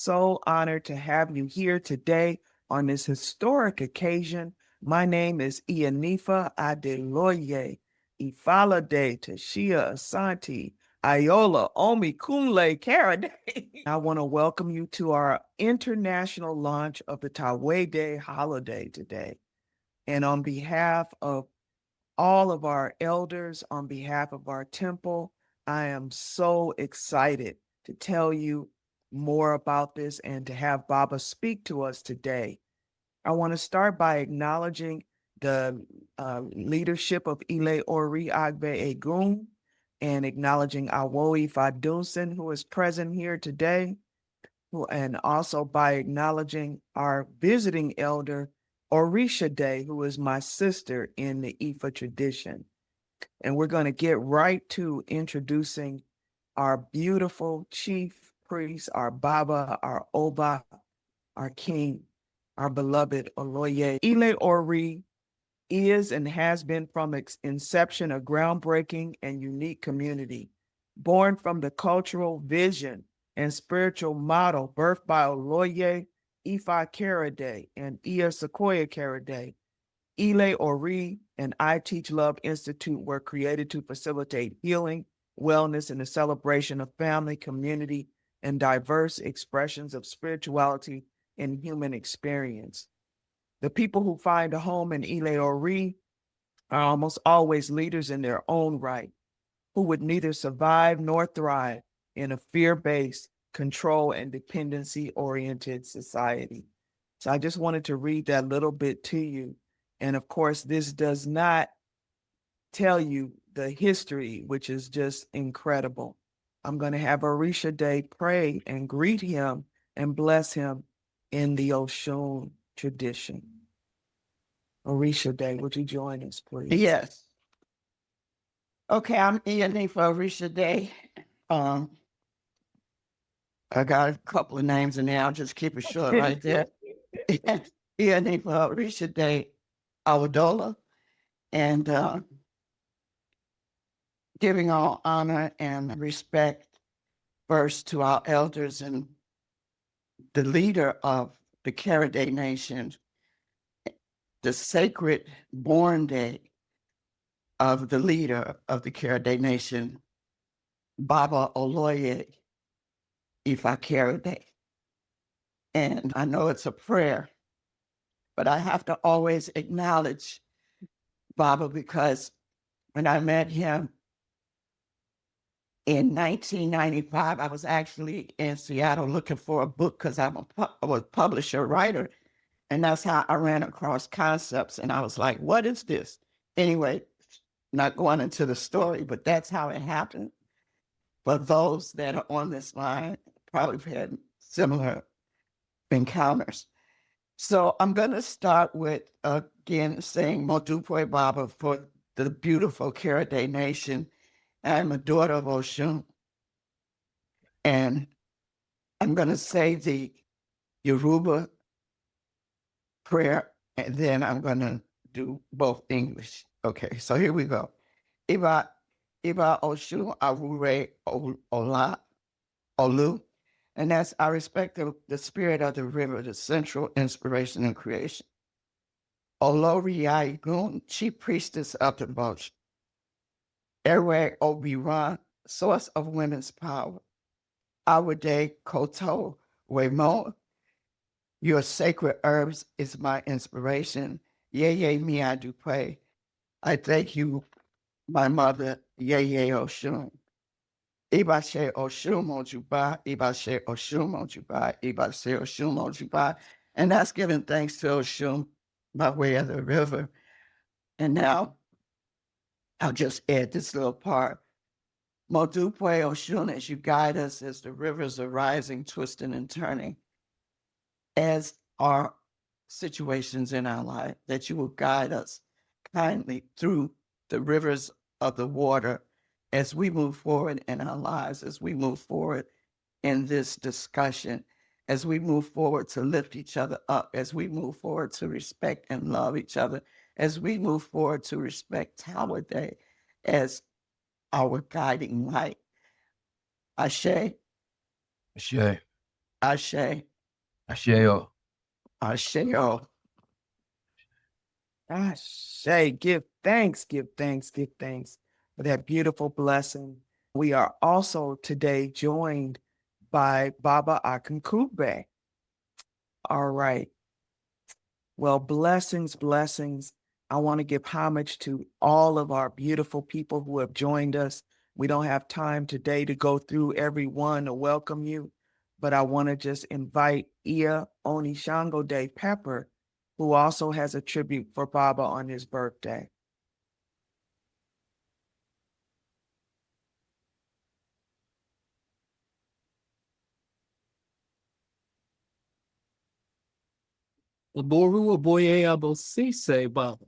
so honored to have you here today on this historic occasion. My name is Ianifa Adeloye, Ifalade Tashia Asante, Iola Omi Kunle Karade. I want to welcome you to our international launch of the Tawede holiday today. And on behalf of all of our elders, on behalf of our temple, I am so excited to tell you more about this and to have Baba speak to us today. I want to start by acknowledging the leadership of Ile Ori Agbe Egun and acknowledging Awoyi Fadunsin, who is present here today, and also by acknowledging our visiting elder, Orisha Day, who is my sister in the Ifa tradition. And we're going to get right to introducing our beautiful chief priest, our Baba, our Oba, our king, our beloved Oloye. Ile Ori is and has been from its inception a groundbreaking and unique community, born from the cultural vision and spiritual model birthed by Oloye Ifa Karade and Iya Sequoia Karade. Ile Ori and I Teach Love Institute were created to facilitate healing, wellness, and the celebration of family, community, and diverse expressions of spirituality and human experience. The people who find a home in Ile Ori are almost always leaders in their own right, who would neither survive nor thrive in a fear-based, control and dependency-oriented society. So I just wanted to read that little bit to you. And of course, this does not tell you the history, which is just incredible. I'm going to have Orisha Day pray and greet him and bless him in the Oshun tradition. Orisha Day, would you join us, please? Yes. Okay, I'm Ianifa Orisha Day. I got a couple of names in there. I'll just keep it short right there. Ianifa Orisha Day Awadola. And giving all honor and respect first to our elders and the leader of the Karade Nation, the sacred born day of the leader of the Karade Nation, Baba Oloye Ifa Karade. And I know it's a prayer, but I have to always acknowledge Baba because when I met him in 1995, I was actually in Seattle looking for a book because I was a publisher, writer. And that's how I ran across concepts. And I was like, what is this? Anyway, not going into the story, but that's how it happened. But those that are on this line probably had similar encounters. So I'm going to start with, again, saying Modupe Baba for the beautiful Karade Nation. I'm a daughter of Oshun. And I'm going to say the Yoruba prayer, and then I'm going to do both English. Okay, so here we go. Iba Oshun Arure Ola Olu. And that's, I respect the spirit of the river, the central inspiration and creation. Olori Gun, chief priestess of devotion. Erwe Obiran, source of women's power. Awade Koto Wemo, your sacred herbs is my inspiration. Yeye mi I do pray. I thank you, my mother, Yeye Oshun. Ibashe Oshun Mojuba, Ibashe Oshun Mojuba, Ibashe Oshun Mojuba. And that's giving thanks to Oshun by way of the river. And now I'll just add this little part. Modupe Oshun, as you guide us as the rivers are rising, twisting, and turning, as are situations in our life, that you will guide us kindly through the rivers of the water as we move forward in our lives, as we move forward in this discussion, as we move forward to lift each other up, as we move forward to respect and love each other, as we move forward to respect Tawede as our guiding light. Ashe. Ashe. Ashe, Asheo. Asheo. Ashe, give thanks, give thanks, give thanks for that beautiful blessing. We are also today joined by Baba Akankube. All right. Well, blessings, blessings. I want to give homage to all of our beautiful people who have joined us. We don't have time today to go through everyone to welcome you, but I want to just invite Ia Onishango Day Pepper, who also has a tribute for Baba on his birthday. Laboru Aboye Abosise, Baba.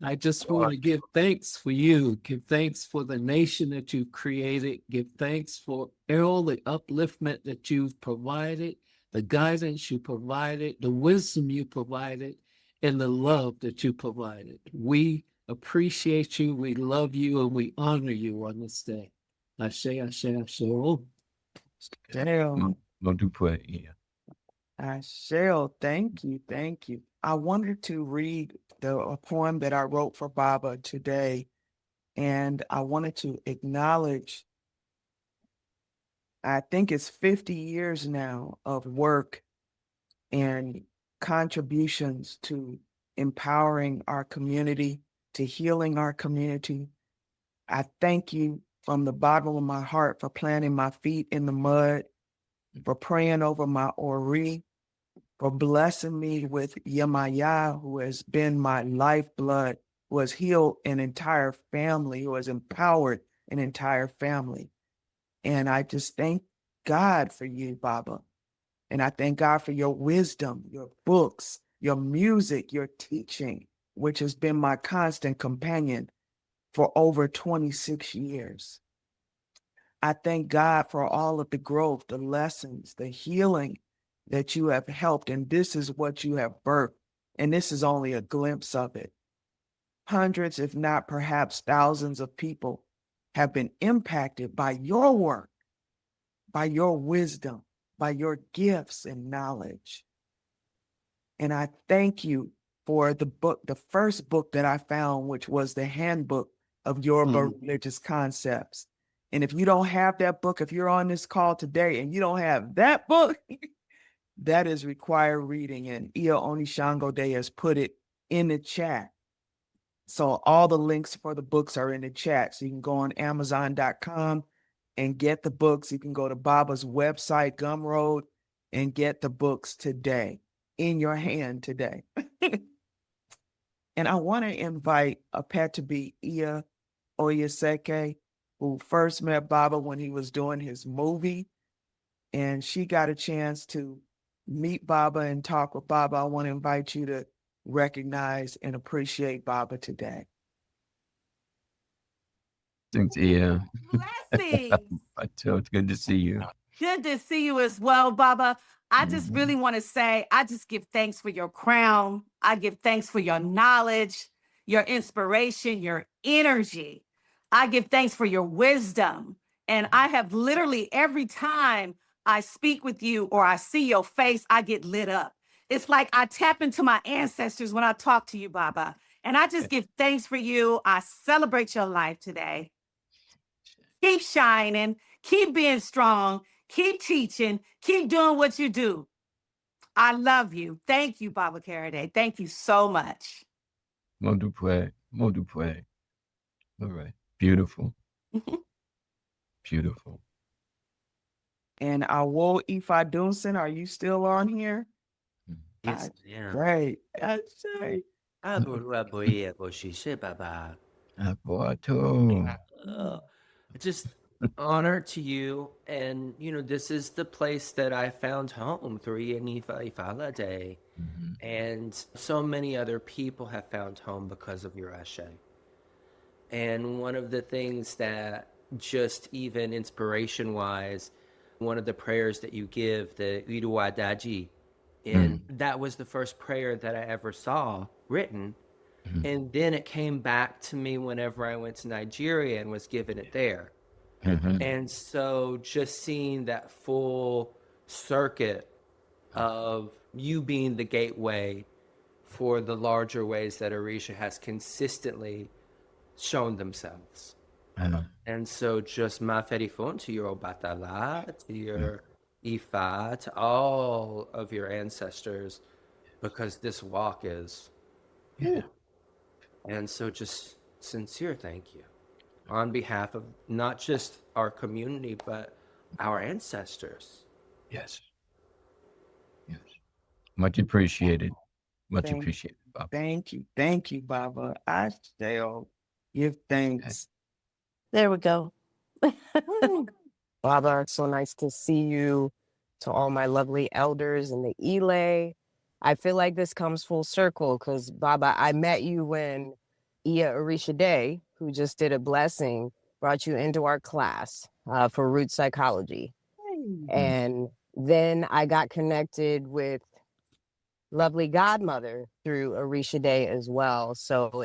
I just want to give thanks for you, give thanks for the nation that you've created, give thanks for all the upliftment that you've provided, the guidance you provided, the wisdom you provided, and the love that you provided. We appreciate you, we love you, and we honor you on this day. Ashe, ashe, ashe. Shell, Modupwe. Yeah. Shell, thank you, thank you. I wanted to read a poem that I wrote for Baba today, and I wanted to acknowledge, I think it's 50 years now of work and contributions to empowering our community, to healing our community. I thank you from the bottom of my heart for planting my feet in the mud, for praying over my Ori, for blessing me with Yemaya, who has been my lifeblood, who has healed an entire family, who has empowered an entire family. And I just thank God for you, Baba. And I thank God for your wisdom, your books, your music, your teaching, which has been my constant companion for over 26 years. I thank God for all of the growth, the lessons, the healing that you have helped. And this is what you have birthed. And this is only a glimpse of it. Hundreds, if not perhaps thousands of people have been impacted by your work, by your wisdom, by your gifts and knowledge. And I thank you for the book, the first book that I found, which was the handbook of Yoruba religious concepts. And if you don't have that book, if you're on this call today and you don't have that book, that is required reading. And Ia Onishango Day has put it in the chat. So all the links for the books are in the chat. So you can go on Amazon.com and get the books. You can go to Baba's website, Gumroad, and get the books today, in your hand today. And I want to invite a pet to be Ia Oyaseke, who first met Baba when he was doing his movie. And she got a chance to meet Baba and talk with Baba. I want to invite you to recognize and appreciate Baba today. Thanks, yeah. Blessings. It's good to see you. Good to see you as well, Baba. I just really want to say, I just give thanks for your crown. I give thanks for your knowledge, your inspiration, your energy. I give thanks for your wisdom. And I have literally every time I speak with you or I see your face, I get lit up. It's like I tap into my ancestors when I talk to you, Baba. And I just give thanks for you. I celebrate your life today. Keep shining, keep being strong, keep teaching, keep doing what you do. I love you. Thank you, Baba Karade. Thank you so much. Modupwe. Modupwe. All right. Beautiful. Beautiful. And Awo Ifa Dunson, are you still on here? Yes, yeah. Great. That's right. Aboye Aboshishe Baba. Apoato. Just honor to you, and this is the place that I found home through Yanifa Ifala Day, and so many other people have found home because of your Ashe. And one of the things that just even inspiration wise, one of the prayers that you give, the Iruwa Daji, and that was the first prayer that I ever saw written. And then it came back to me whenever I went to Nigeria and was given it there. And so just seeing that full circuit of you being the gateway for the larger ways that Orisha has consistently shown themselves. And so just Maferifon to your Obatala, to your Ifa, to all of your ancestors, because this walk is. Yeah. And so just sincere thank you on behalf of not just our community, but our ancestors. Yes. Yes. Much appreciated. Much Thank- appreciated, Baba. Thank you, Baba. I shall give thanks. There we go. Baba, it's so nice to see you. To all my lovely elders in the Ile. I feel like this comes full circle because, Baba, I met you when Iya Orisha Day, who just did a blessing, brought you into our class for root psychology. And then I got connected with lovely godmother through Orisha Day as well. So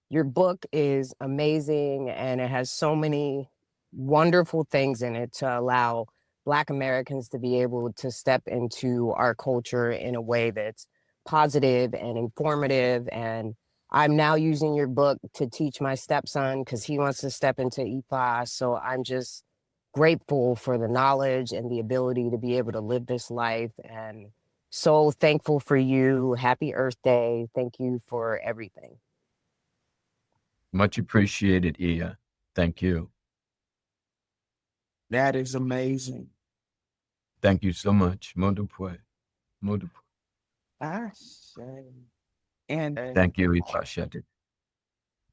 your book is amazing and it has so many wonderful things in it to allow Black Americans to be able to step into our culture in a way that's positive and informative. And I'm now using your book to teach my stepson because he wants to step into Ifa. So I'm just grateful for the knowledge and the ability to be able to live this life, and so thankful for you. Happy Earth Day. Thank you for everything. Much appreciated, Iya. Thank you. That is amazing. Thank you so much. Modupwe. Modupwe. I say. And Thank you, Ifa Shadi.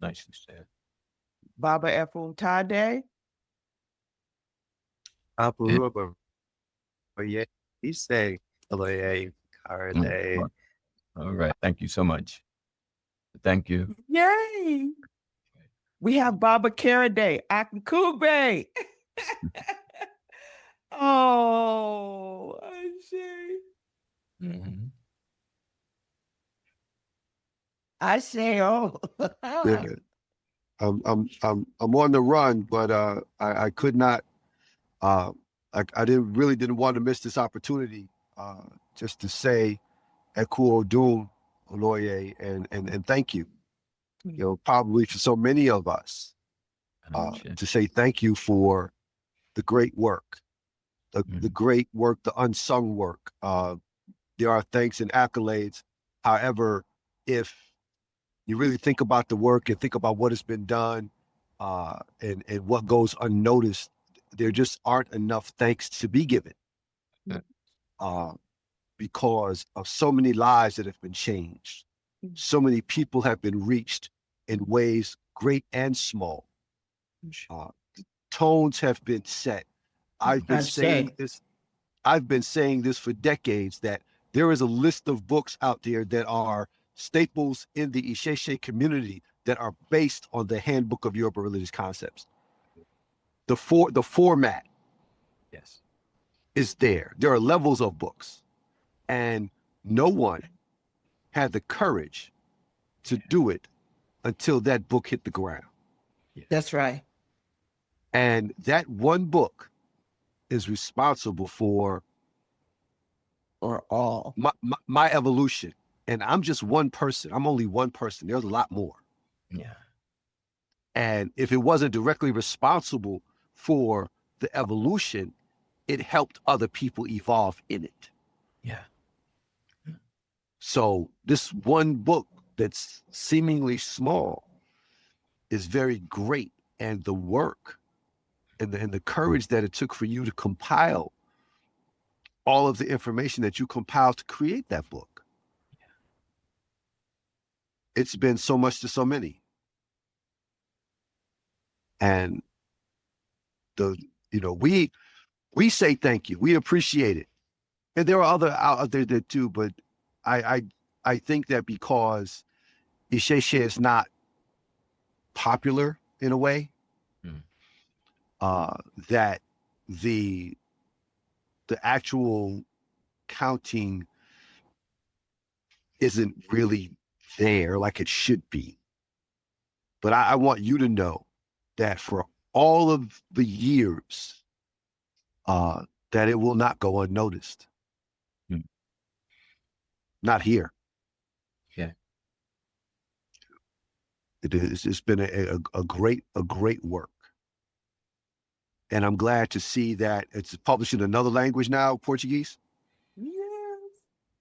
Nicely said. Baba Efuntade. Apuruba. Oye, he say, Oloye, Karade. All right. Thank you so much. Thank you. Yay. We have Baba Karade, Aknkube. Oh, I say. Mhm. I say, oh. Yeah. I'm on the run, but I could not I didn't want to miss this opportunity just to say Eku Odun Oloye and thank you. You know, probably for so many of us to say thank you for the great work, the great work, the unsung work. There are thanks and accolades. However, if you really think about the work and think about what has been done and what goes unnoticed, there just aren't enough thanks to be given because of so many lives that have been changed. So many people have been reached in ways great and small. Tones have been set. I've been saying this for decades, that there is a list of books out there that are staples in the Isheshe community that are based on the Handbook of Yoruba Religious Concepts. The format is there. There are levels of books, and no one had the courage to do it until that book hit the ground. That's right. And that one book is responsible for Or all. my evolution. And I'm just one person. I'm only one person. There's a lot more. Yeah. And if it wasn't directly responsible for the evolution, it helped other people evolve in it. Yeah. So this one book that's seemingly small is very great. And the work and the courage that it took for you to compile all of the information that you compiled to create that book. It's been so much to so many. And we say thank you. We appreciate it. And there are other out there that do, but I think that because Isheshe is not popular in a way, that the actual counting isn't really there like it should be. But I want you to know that for all of the years that it will not go unnoticed. Mm. Not here. Yeah. It's been a great work. And I'm glad to see that it's published in another language now, Portuguese. Yes.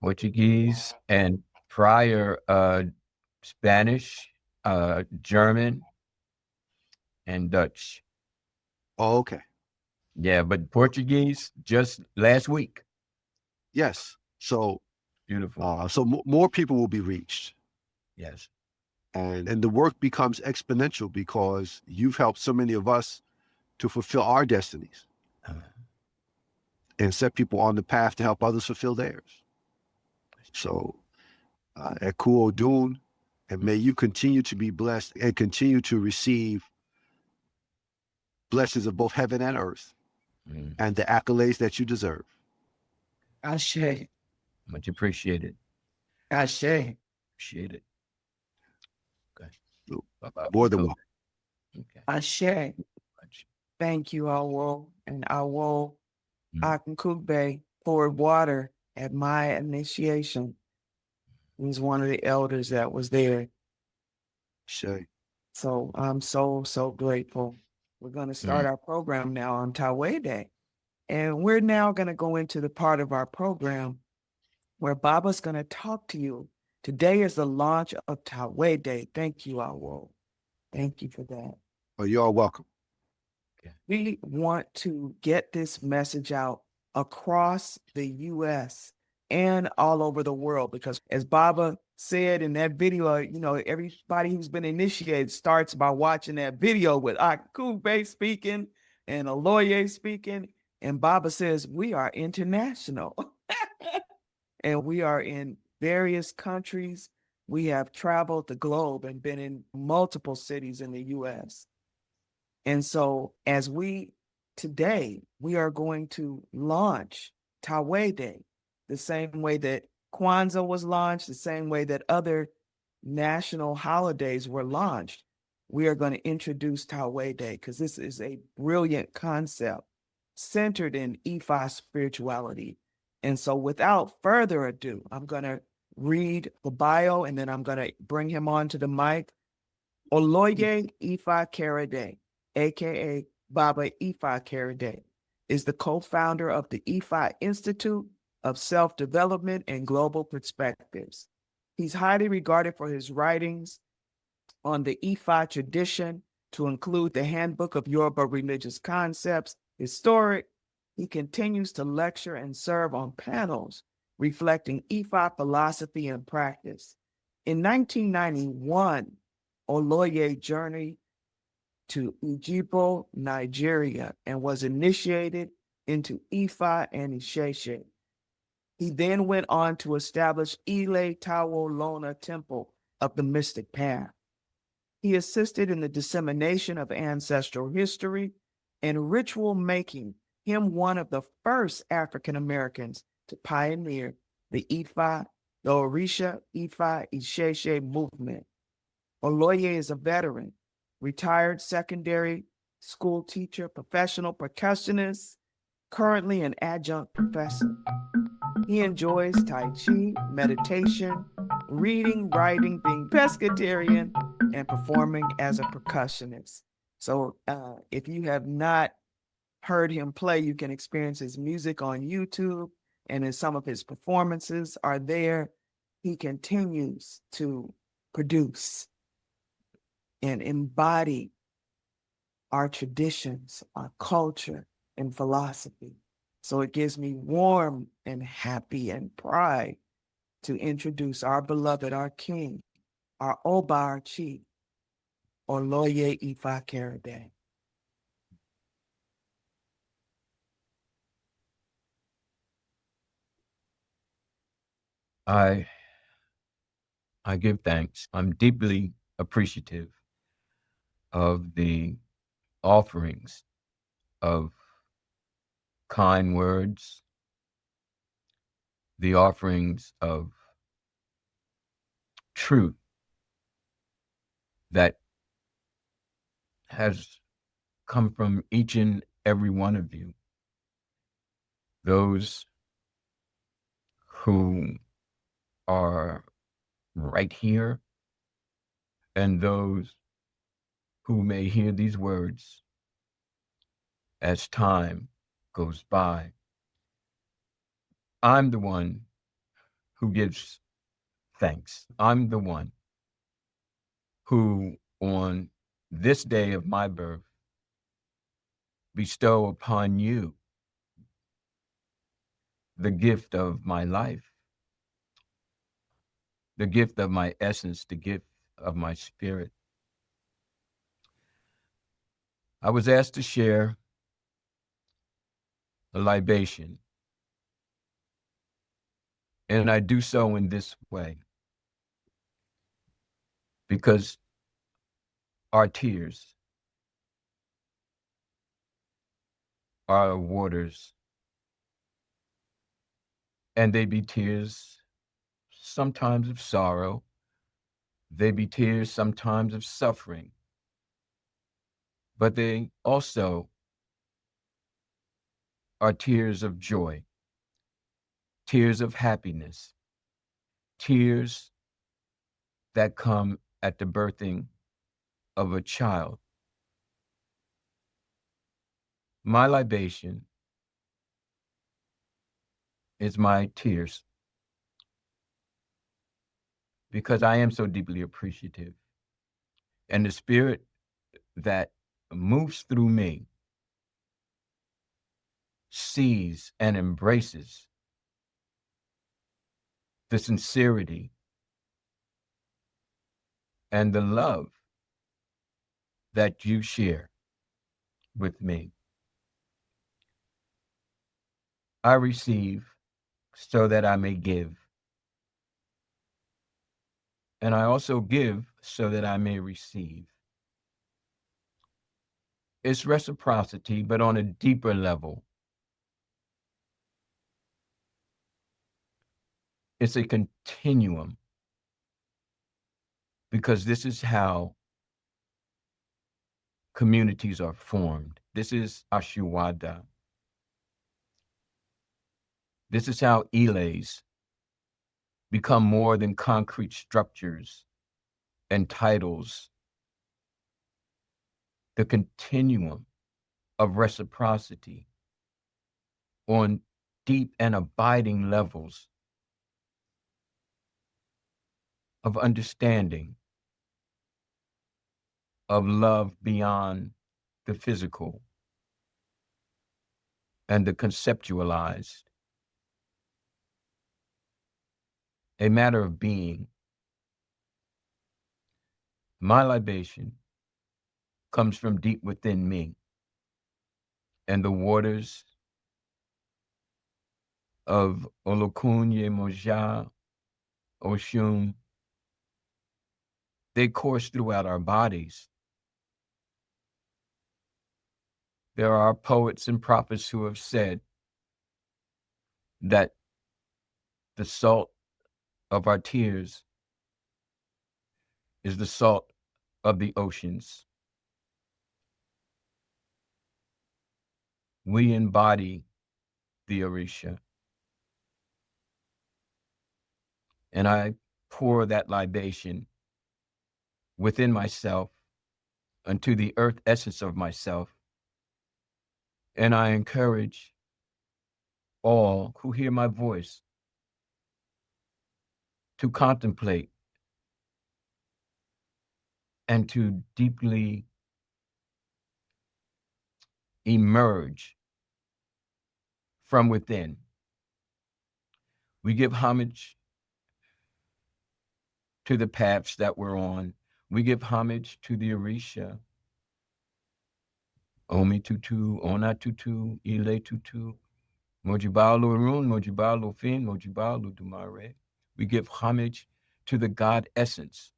Portuguese and prior Spanish, German, and Dutch. Oh, okay. Yeah, but Portuguese just last week. Yes. So, Beautiful. more people will be reached, Yes. and the work becomes exponential because you've helped so many of us to fulfill our destinies and set people on the path to help others fulfill theirs. So, Eku Odun, and may you continue to be blessed and continue to receive blessings of both heaven and earth and the accolades that you deserve. Ashe. Much appreciated. Ashe. Appreciate it. Okay. Bye-bye. More than welcome. Okay. Ashe. Much. Thank you, Awo. And Awo Mm. Akunkugbe poured water at my initiation. He was one of the elders that was there. Shay. So I'm so grateful. We're going to start our program now on Tawede. And we're now going to go into the part of our program where Baba's going to talk to you. Today is the launch of Tawede. Thank you, Awo. Thank you for that. Oh, you are welcome. We want to get this message out across the U.S. and all over the world because, as Baba said in that video, everybody who's been initiated starts by watching that video with Akube speaking and Oloye speaking. And Baba says, we are international and we are in various countries. We have traveled the globe and been in multiple cities in the U.S. And so today, we are going to launch Tawede the same way that Kwanzaa was launched, the same way that other national holidays were launched. We are going to introduce Tawede because this is a brilliant concept centered in Ifa spirituality. And so without further ado, I'm going to read the bio and then I'm going to bring him onto the mic. Oloye Ifa Karade, aka Baba Ifa Karade, is the co-founder of the Ifa Institute of Self-Development and Global Perspectives. He's highly regarded for his writings on the Ifa tradition, to include the Handbook of Yoruba Religious Concepts, historic. He continues to lecture and serve on panels reflecting Ifa philosophy and practice. In 1991, Oloye journeyed to Ijibo, Nigeria, and was initiated into Ifa and Isheshe. He then went on to establish Ile Tawo Lona Temple of the Mystic Path. He assisted in the dissemination of ancestral history and ritual, making him one of the first African Americans to pioneer the Ifa, the Orisha Ifa Isheshe movement. Oloye is a veteran, retired secondary school teacher, professional percussionist, currently an adjunct professor. He enjoys Tai Chi, meditation, reading, writing, being pescatarian, and performing as a percussionist. So if you have not heard him play, you can experience his music on YouTube, and in some of his performances are there. He continues to produce and embody our traditions, our culture, and philosophy. So it gives me warm and happy and pride to introduce our beloved, our king, our Oba, our chief, Oloye Ifa Karade. I give thanks. I'm deeply appreciative of the offerings of kind words, the offerings of truth that has come from each and every one of you. those who are right here, and those who may hear these words as time goes by. I'm the one who gives thanks. I'm the one who, on this day of my birth, bestow upon you the gift of my life, the gift of my essence, the gift of my spirit. I was asked to share a libation, and I do so in this way because our tears are waters, and they be tears sometimes of sorrow, they be tears sometimes of suffering, but they also are tears of joy, tears of happiness, tears that come at the birthing of a child. My libation is my tears because I am so deeply appreciative. And the spirit that moves through me sees and embraces the sincerity and the love that you share with me. I receive so that I may give. And I also give so that I may receive. It's reciprocity, but on a deeper level. It's a continuum, because this is how communities are formed. This is Ashiwada. This is how Ilays become more than concrete structures and titles. The continuum of reciprocity on deep and abiding levels of understanding, of love beyond the physical and the conceptualized, a matter of being. My libation comes from deep within me, and the waters of Olokunye Moja, Oshun, they course throughout our bodies. There are poets and prophets who have said that the salt of our tears is the salt of the oceans. We embody the Orisha. And I pour that libation within myself unto the earth essence of myself. And I encourage all who hear my voice to contemplate and to deeply emerge from within. We give homage to the paths that we're on. We give homage to the Orisha. Omi Tutu, Ona Tutu, Ile Tutu, Mojibalo Arun, Mojibalo Fin, Mojibalo Dumare. We give homage to the God essence.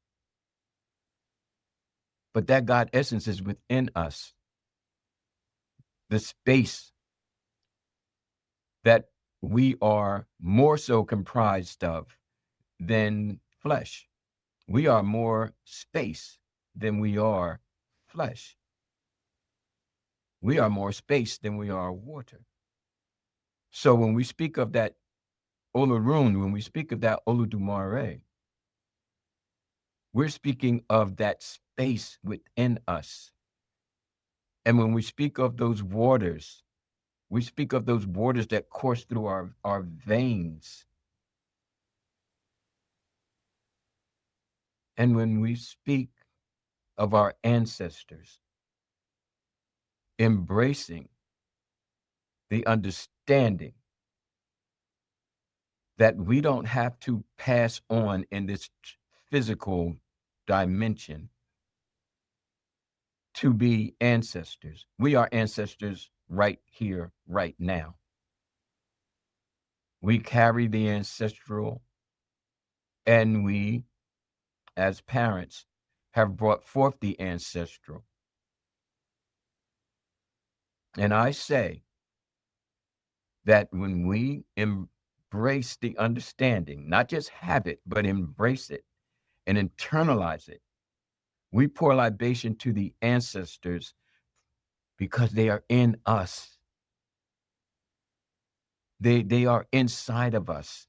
But that God essence is within us. The space that we are more so comprised of than flesh. We are more space than we are flesh. We are more space than we are water. So when we speak of that Olorun, when we speak of that Oludumare, we're speaking of that space within us. And when we speak of those waters, we speak of those waters that course through our veins. And when we speak of our ancestors, embracing the understanding that we don't have to pass on in this physical dimension to be ancestors. We are ancestors right here, right now. We carry the ancestral, and we, as parents, have brought forth the ancestral. And I say that when we embrace the understanding, not just have it, but embrace it and internalize it, we pour libation to the ancestors because they are in us. They are inside of us.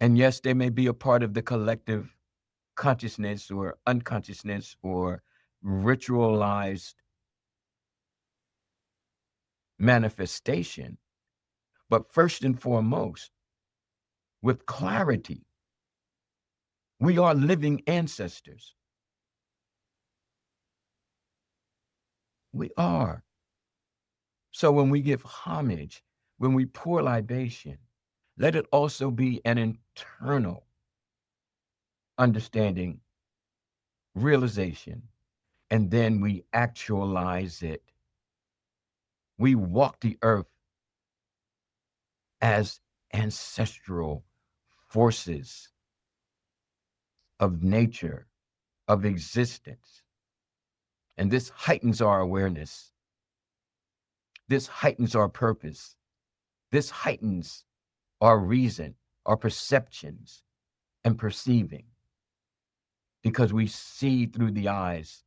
And yes, they may be a part of the collective consciousness or unconsciousness or ritualized manifestation. But first and foremost, with clarity, we are living ancestors. We are. So when we give homage, when we pour libation, let it also be an internal understanding, realization, and then we actualize it. We walk the earth as ancestral forces of nature, of existence. And this heightens our awareness. This heightens our purpose. This heightens our reason, our perceptions, and perceiving. Because we see through the eyes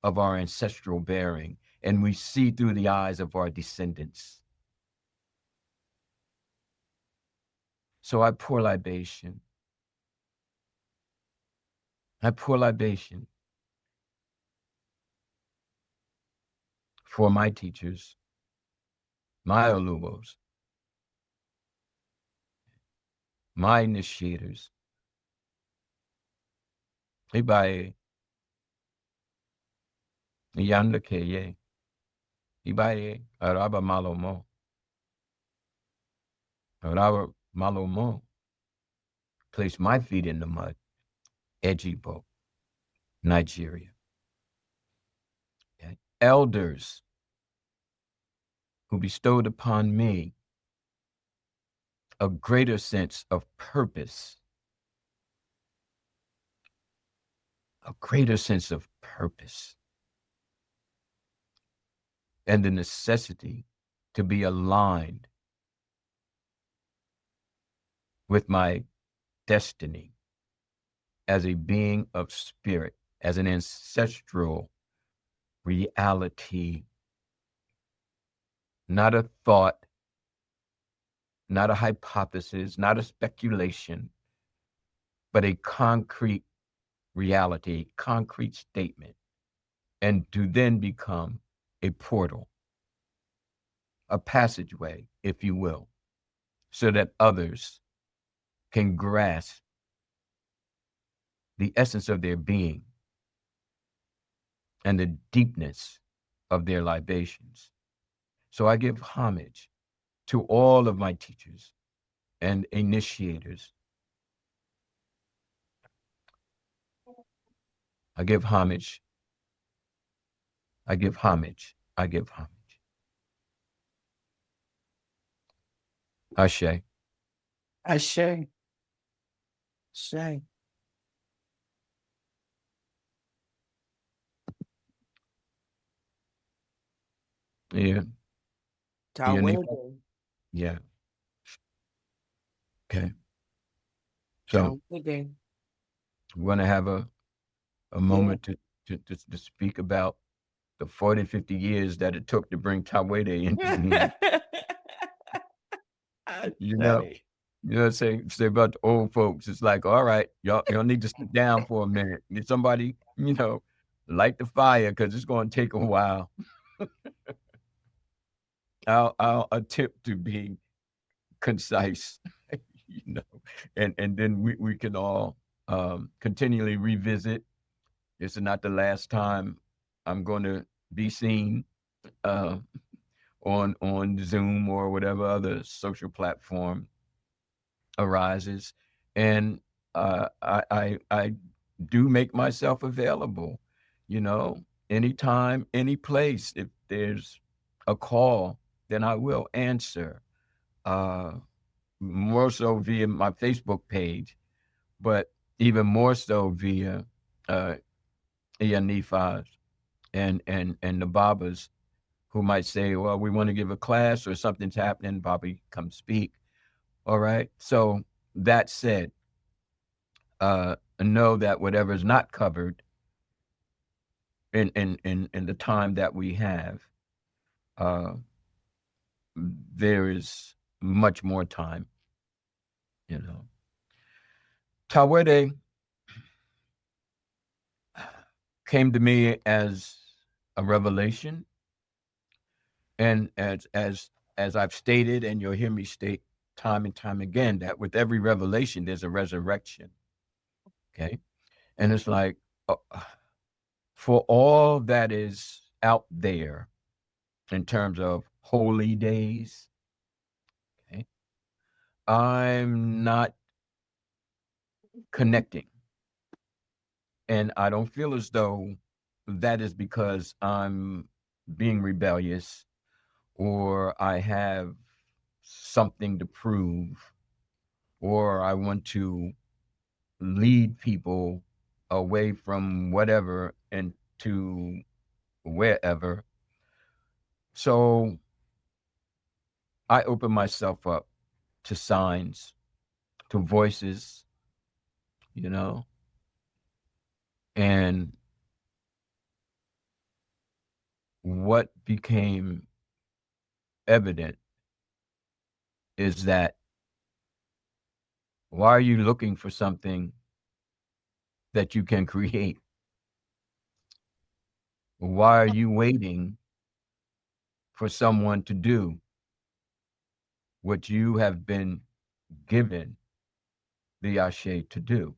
of our ancestral bearing, and we see through the eyes of our descendants. So I pour libation. I pour libation for my teachers, my Oluwos, my initiators. Ibaye, Yanda Keye, Ibaye, Araba Malomo, Araba Malomo, place my feet in the mud, Ejibo, Nigeria. Okay. Elders who bestowed upon me a greater sense of purpose, a greater sense of purpose, and the necessity to be aligned with my destiny as a being of spirit, as an ancestral reality, not a thought, not a hypothesis, not a speculation, but a concrete reality, a concrete statement, and to then become a portal, a passageway, if you will, so that others can grasp the essence of their being and the deepness of their libations. So I give homage to all of my teachers and initiators. I give homage. I give homage. I give homage. Ashe. Ashe. Shay. Yeah. Tawede. Yeah. Okay. So Tawede. we're going to have a moment to speak about the 40, 50 years that it took to bring Tawede into being. You know, say about the old folks. It's like, all right, y'all need to sit down for a minute. Need somebody, light the fire because it's going to take a while. I'll attempt to be concise, and then we can all continually revisit. This is not the last time I'm going to be seen on Zoom or whatever other social platform arises, and I do make myself available, anytime, any place. If there's a call, then I will answer. More so via my Facebook page, but even more so via Ianifas and the Babas, who might say, well, we want to give a class or something's happening, Bobby, come speak. All right. So that said, know that whatever is not covered in the time that we have, there is much more time, Tawede came to me as a revelation. And as I've stated, and you'll hear me state time and time again, that with every revelation, there's a resurrection. Okay. And it's like, for all that is out there in terms of holy days, okay, I'm not connecting. And I don't feel as though that is because I'm being rebellious or I have something to prove or I want to lead people away from whatever and to wherever. So I open myself up to signs, to voices, and what became evident is that why are you looking for something that you can create? Why are you waiting for someone to do what you have been given the ashe to do?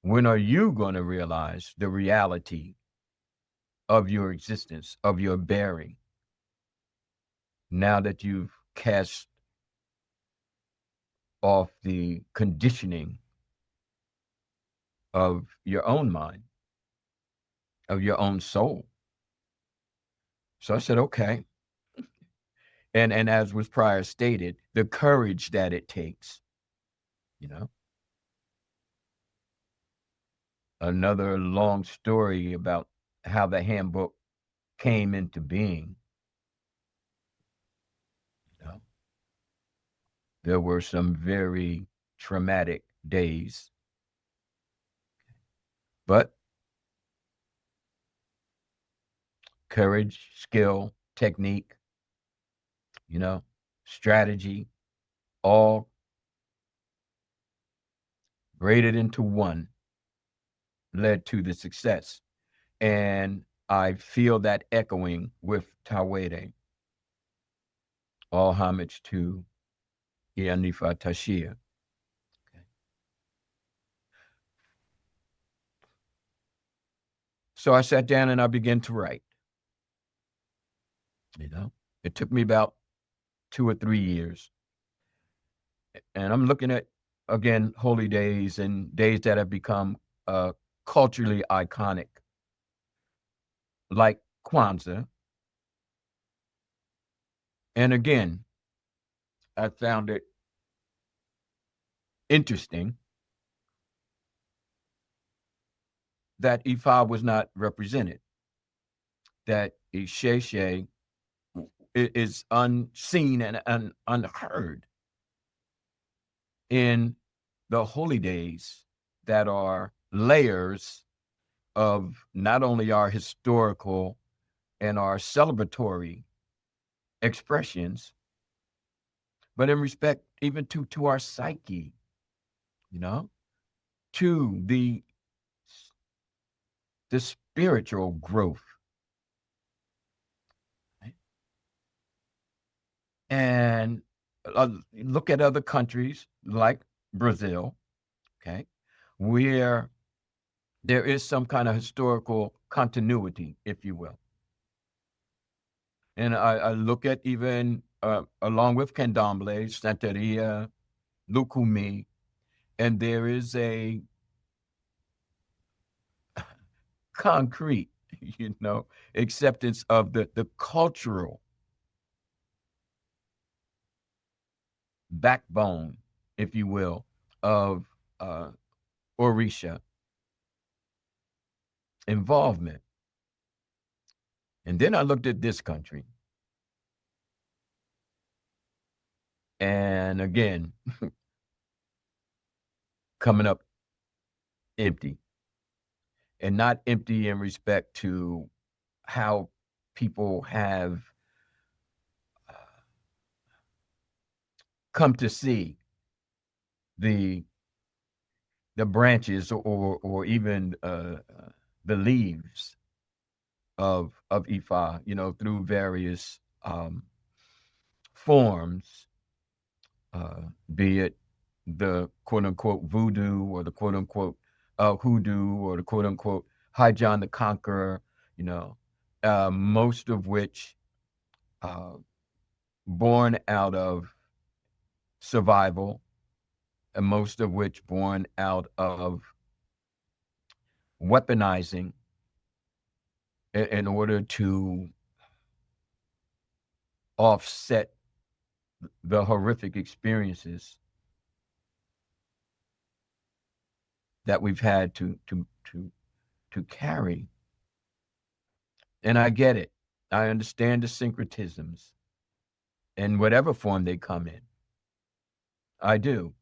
When are you going to realize the reality of your existence, of your bearing, now that you've cast off the conditioning of your own mind, of your own soul? So I said, okay. And as was prior stated, the courage that it takes, another long story about how the handbook came into being. There were some very traumatic days, but courage, skill, technique, strategy, all braided into one led to the success. And I feel that echoing with Tawede. All homage to Ianifa Tashia. Okay. So I sat down and I began to write. It took me about 2 or 3 years. And I'm looking at, again, holy days and days that have become culturally iconic, like Kwanzaa. And again, I found it interesting that Ifa was not represented, that Isheshe is unseen and unheard in the holy days that are layers of not only our historical and our celebratory expressions, but in respect even to our psyche, you know, to the spiritual growth. Right? And look at other countries like Brazil, okay, where there is some kind of historical continuity, if you will. And I look at even along with Candomblé, Santeria, Lukumi, and there is a concrete, acceptance of the cultural backbone, if you will, of Orisha involvement. And then I looked at this country. And again, coming up empty. And not empty in respect to how people have come to see the branches or even the leaves of Ifa, through various forms, be it the quote unquote voodoo or the quote unquote hoodoo or the quote unquote High John the Conqueror, most of which born out of survival, and most of which born out of weaponizing in order to offset the horrific experiences that we've had to carry. And I get it. I understand the syncretisms in whatever form they come in. I do.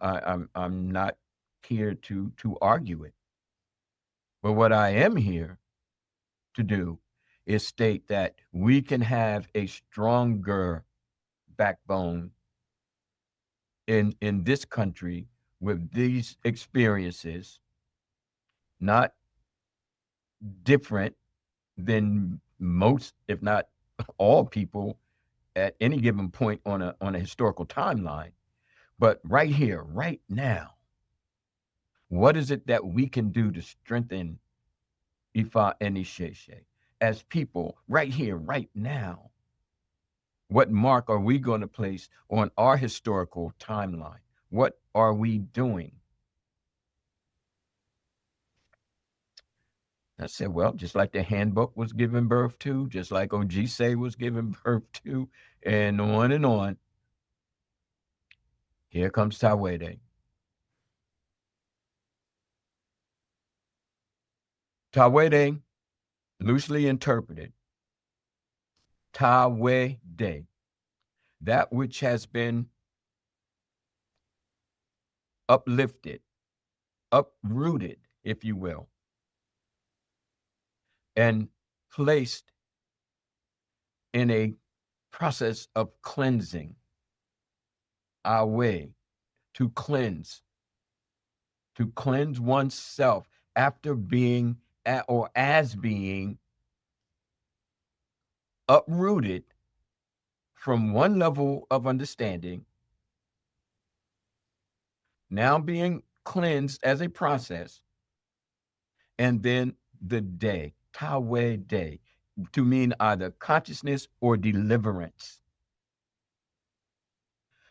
I'm not here to argue it. But what I am here to do is state that we can have a stronger backbone in this country with these experiences, not different than most, if not all people at any given point on a historical timeline. But right here, right now, what is it that we can do to strengthen Ifa and Isheshe as people right here, right now? What mark are we going to place on our historical timeline? What are we doing? I said, well, just like the handbook was given birth to, just like Ojise was given birth to, and on, here comes Tawede. Tawede, loosely interpreted, Tawede, that which has been uplifted, uprooted, if you will, and placed in a process of cleansing, our way to cleanse oneself after being or as being uprooted from one level of understanding, now being cleansed as a process, and then the day, Tawede, to mean either consciousness or deliverance.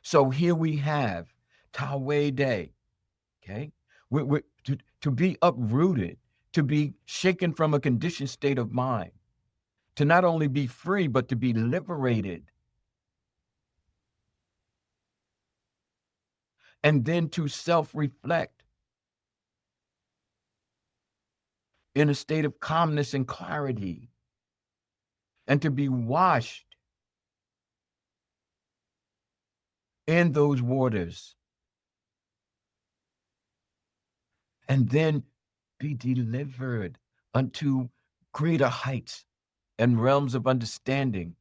So here we have Tawede, okay? To be uprooted, to be shaken from a conditioned state of mind, to not only be free, but to be liberated. And then to self-reflect in a state of calmness and clarity, and to be washed in those waters, and then be delivered unto greater heights and realms of understanding.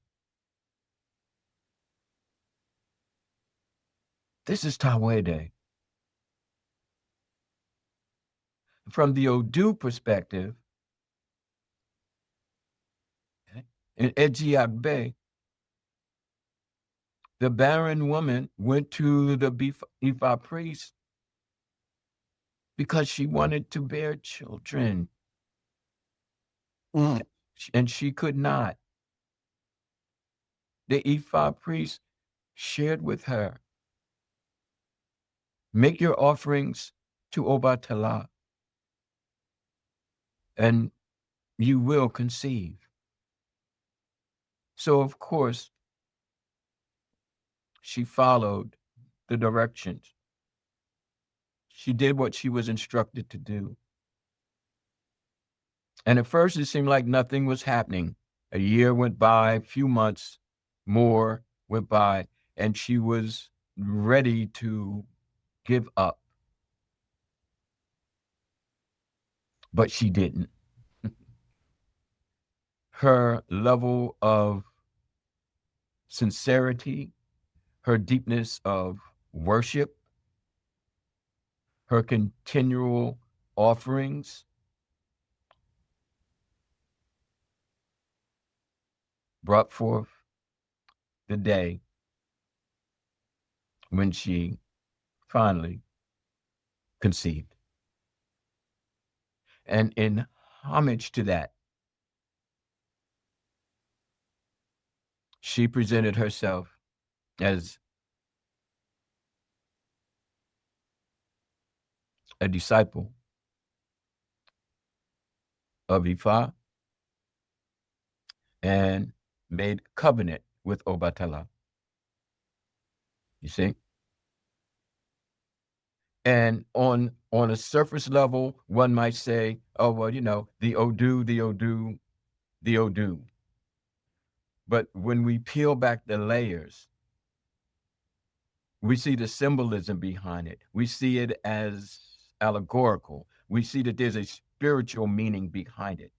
This is Tawede. From the Odu perspective, in Ejiagbe, the barren woman went to the Ifa priest because she wanted to bear children, and she could not. The Ifa priest shared with her, make your offerings to Obatala, and you will conceive. So, of course, she followed the directions. She did what she was instructed to do. And at first, it seemed like nothing was happening. A year went by, a few months more went by, and she was ready to give up. But she didn't. Her level of sincerity, her deepness of worship, her continual offerings brought forth the day when she finally conceived. And in homage to that, she presented herself as a disciple of Ifa and made covenant with Obatala. You see? And on a surface level, one might say, oh, well, the Odu, the Odu, the Odu. But when we peel back the layers, we see the symbolism behind it. We see it as allegorical. We see that there's a spiritual meaning behind it.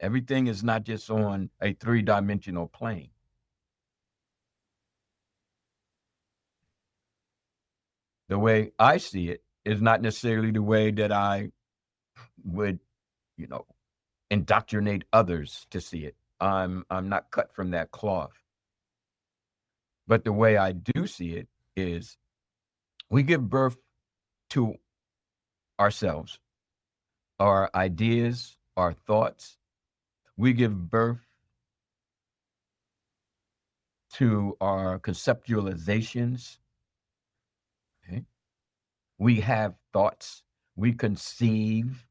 Everything is not just on a three-dimensional plane. The way I see it is not necessarily the way that I would, indoctrinate others to see it. I'm not cut from that cloth. But the way I do see it is we give birth to ourselves, our ideas, our thoughts. We give birth to our conceptualizations. Okay? We have thoughts. We conceive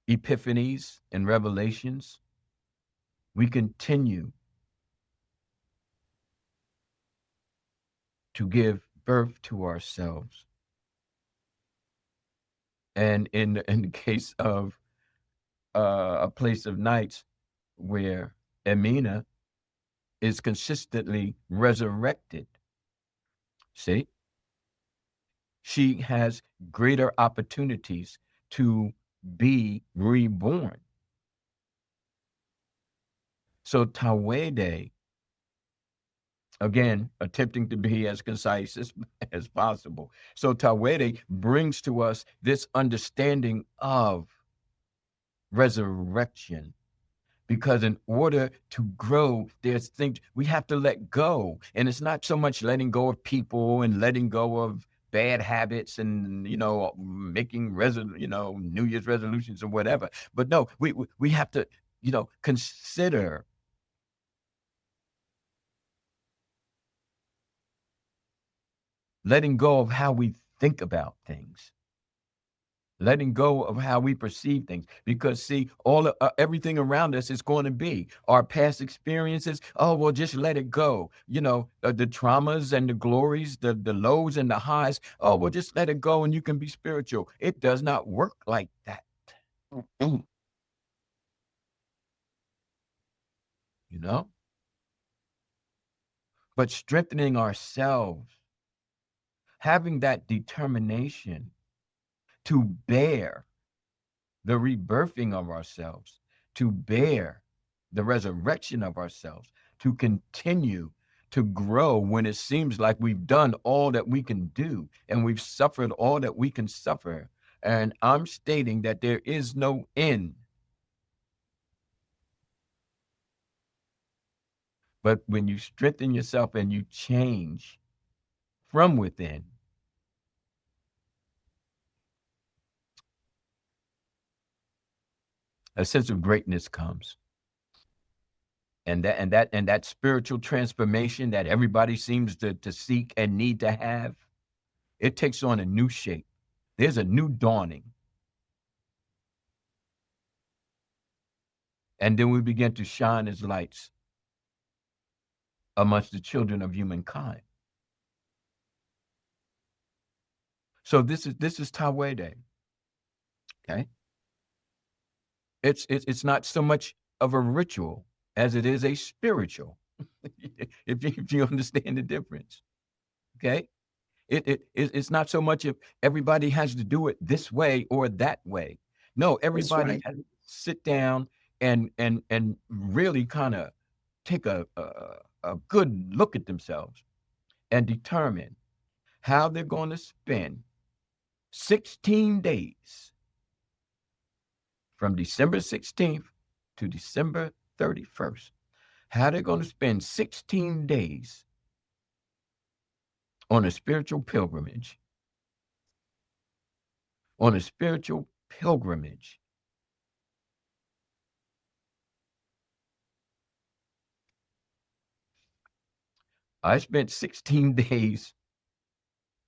epiphanies and revelations. We continue to give birth to ourselves. And in the case of a place of nights where Amina is consistently resurrected, see, she has greater opportunities to be reborn. So Tawede, again, attempting to be as concise as possible. So Tawede brings to us this understanding of resurrection. Because in order to grow, there's things we have to let go. And it's not so much letting go of people and letting go of bad habits and, making New Year's resolutions or whatever. But no, we have to, consider letting go of how we think about things, letting go of how we perceive things, because see, everything around us is going to be our past experiences. Oh, well, just let it go. The traumas and the glories, the lows and the highs. Oh, well, just let it go and you can be spiritual. It does not work like that. But strengthening ourselves, having that determination to bear the rebirthing of ourselves, to bear the resurrection of ourselves, to continue to grow when it seems like we've done all that we can do and we've suffered all that we can suffer. And I'm stating that there is no end. But when you strengthen yourself and you change from within, a sense of greatness comes. And that spiritual transformation that everybody seems to seek and need to have, it takes on a new shape. There's a new dawning. And then we begin to shine as lights amongst the children of humankind. So this is Tawede. Okay. It's not so much of a ritual as it is a spiritual. if you understand the difference. Okay. It's not so much if everybody has to do it this way or that way. No, everybody right. has to sit down and really kind of take a good look at themselves and determine how they're going to spend 16 days from December 16th to December 31st. How they're going to spend 16 days on a spiritual pilgrimage. On a spiritual pilgrimage. I spent 16 days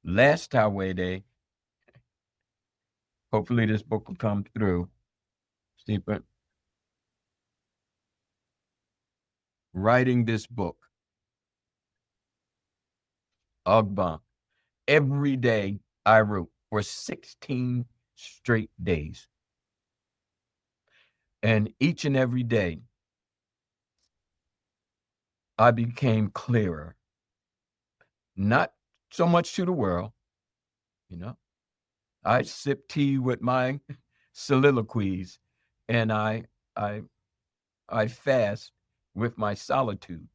last Tawede. Hopefully this book will come through. Stephen, writing this book, Ogba, every day I wrote for 16 straight days. And each and every day, I became clearer. Not so much to the world, you know. I sip tea with my soliloquies, and I fast with my solitude.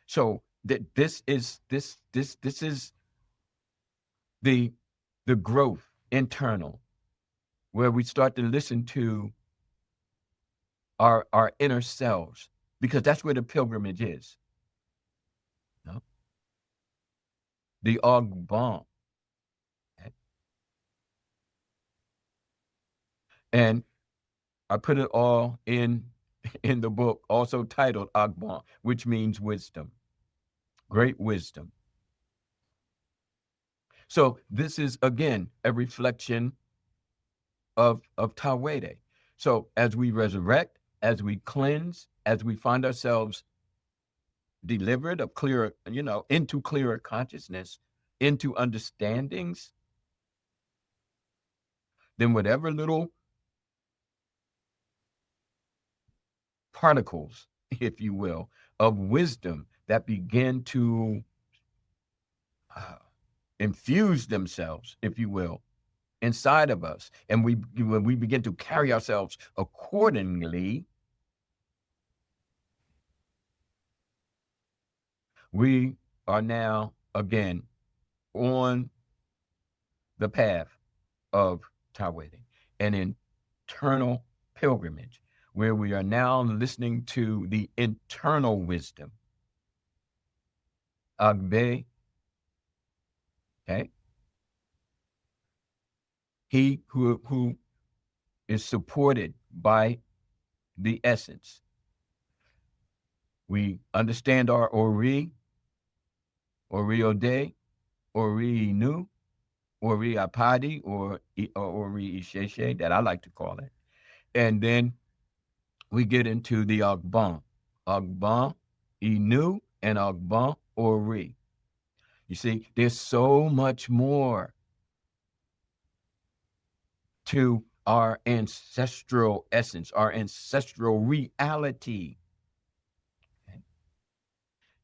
So that this is the growth internal, where we start to listen to our inner selves, because that's where the pilgrimage is. You know? The Ogban. And I put it all in the book, also titled Ogban, which means wisdom, great wisdom. So this is, again, a reflection of Tawede. So as we resurrect, as we cleanse, as we find ourselves delivered of clearer, into clearer consciousness, into understandings, then whatever little particles, if you will, of wisdom that begin to infuse themselves, if you will, inside of us, and when we begin to carry ourselves accordingly, we are now again on the path of Tawede, an internal pilgrimage, where we are now listening to the internal wisdom. Agbe, okay? He who is supported by the essence. We understand our Ori Ode, Ori Inu, Ori Apadi, or Ori Isheshe, that I like to call it. And then we get into the Ogban, Inu, and Ogban Ori. You see, there's so much more to our ancestral essence, our ancestral reality. Okay.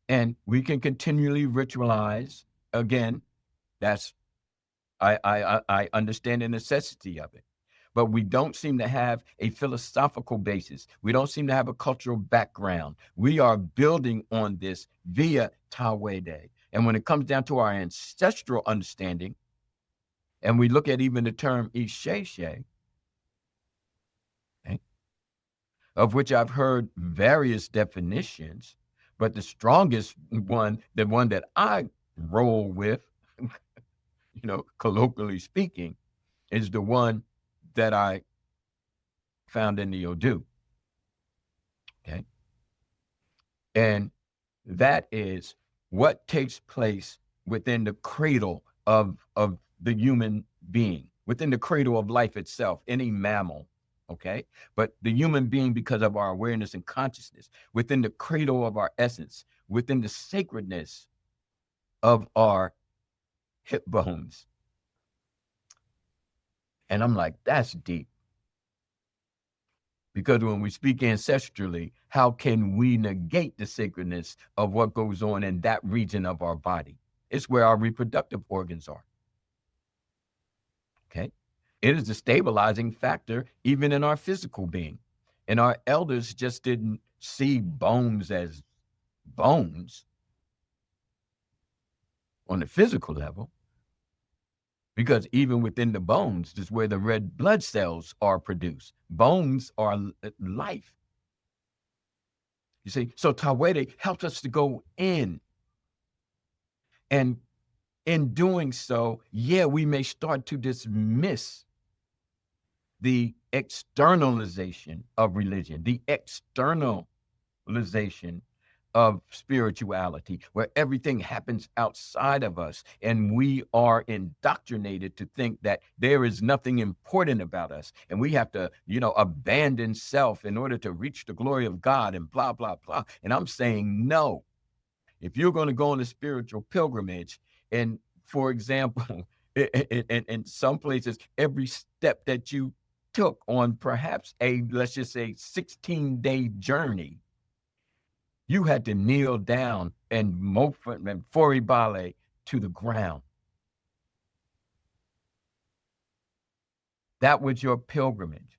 And we can continually ritualize. Again, that's I understand the necessity of it. but we don't seem to have a philosophical basis. We don't seem to have a cultural background. We are building on this via Tawede. And when it comes down to our ancestral understanding, and we look at even the term Isheshe, okay, of which I've heard various definitions, but the strongest one, the one that I roll with, colloquially speaking, is the one that I found in the Odu. Okay. And that is what takes place within the cradle of the human being, within the cradle of life itself, any mammal. Okay. But the human being, because of our awareness and consciousness, within the cradle of our essence, within the sacredness of our hip bones. And I'm like, that's deep. Because when we speak ancestrally, how can we negate the sacredness of what goes on in that region of our body? It's where our reproductive organs are. Okay. It is a stabilizing factor even in our physical being. And our elders just didn't see bones as bones on the physical level. Because even within the bones is where the red blood cells are produced. Bones are life. You see, so Tawede helps us to go in. And in doing so, we may start to dismiss the externalization of religion, the externalization of spirituality, where everything happens outside of us and we are indoctrinated to think that there is nothing important about us and we have to, abandon self in order to reach the glory of God and blah, blah, blah. And I'm saying no. If you're going to go on a spiritual pilgrimage, and for example, in some places, every step that you took on perhaps let's just say 16-day journey, you had to kneel down and foribale to the ground. That was your pilgrimage.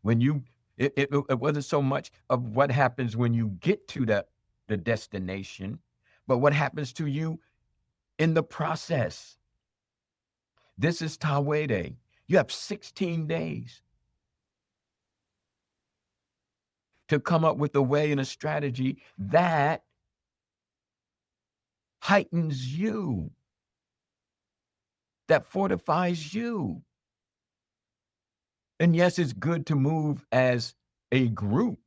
When it wasn't so much of what happens when you get to the destination, but what happens to you in the process. This is Tawede. You have 16 days to come up with a way and a strategy that heightens you, that fortifies you. And yes, it's good to move as a group,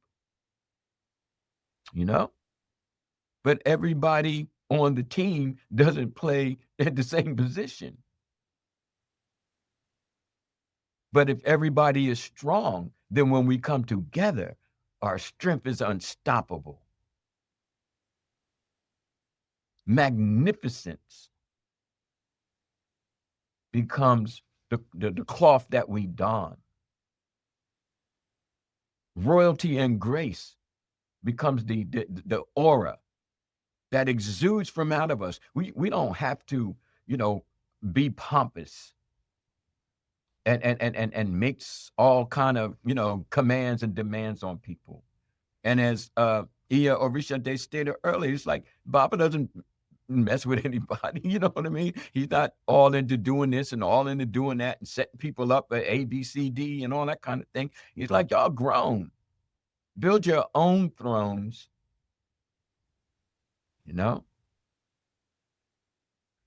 but everybody on the team doesn't play at the same position. But if everybody is strong, then when we come together, our strength is unstoppable. Magnificence becomes the cloth that we don. Royalty and grace becomes the aura that exudes from out of us. We don't have to, be pompous and makes all kind of, commands and demands on people. And as Iya Orishade stated earlier, it's like Baba doesn't mess with anybody, you know what I mean? He's not all into doing this and all into doing that and setting people up at A, B, C, D and all that kind of thing. He's like, y'all grown. Build your own thrones,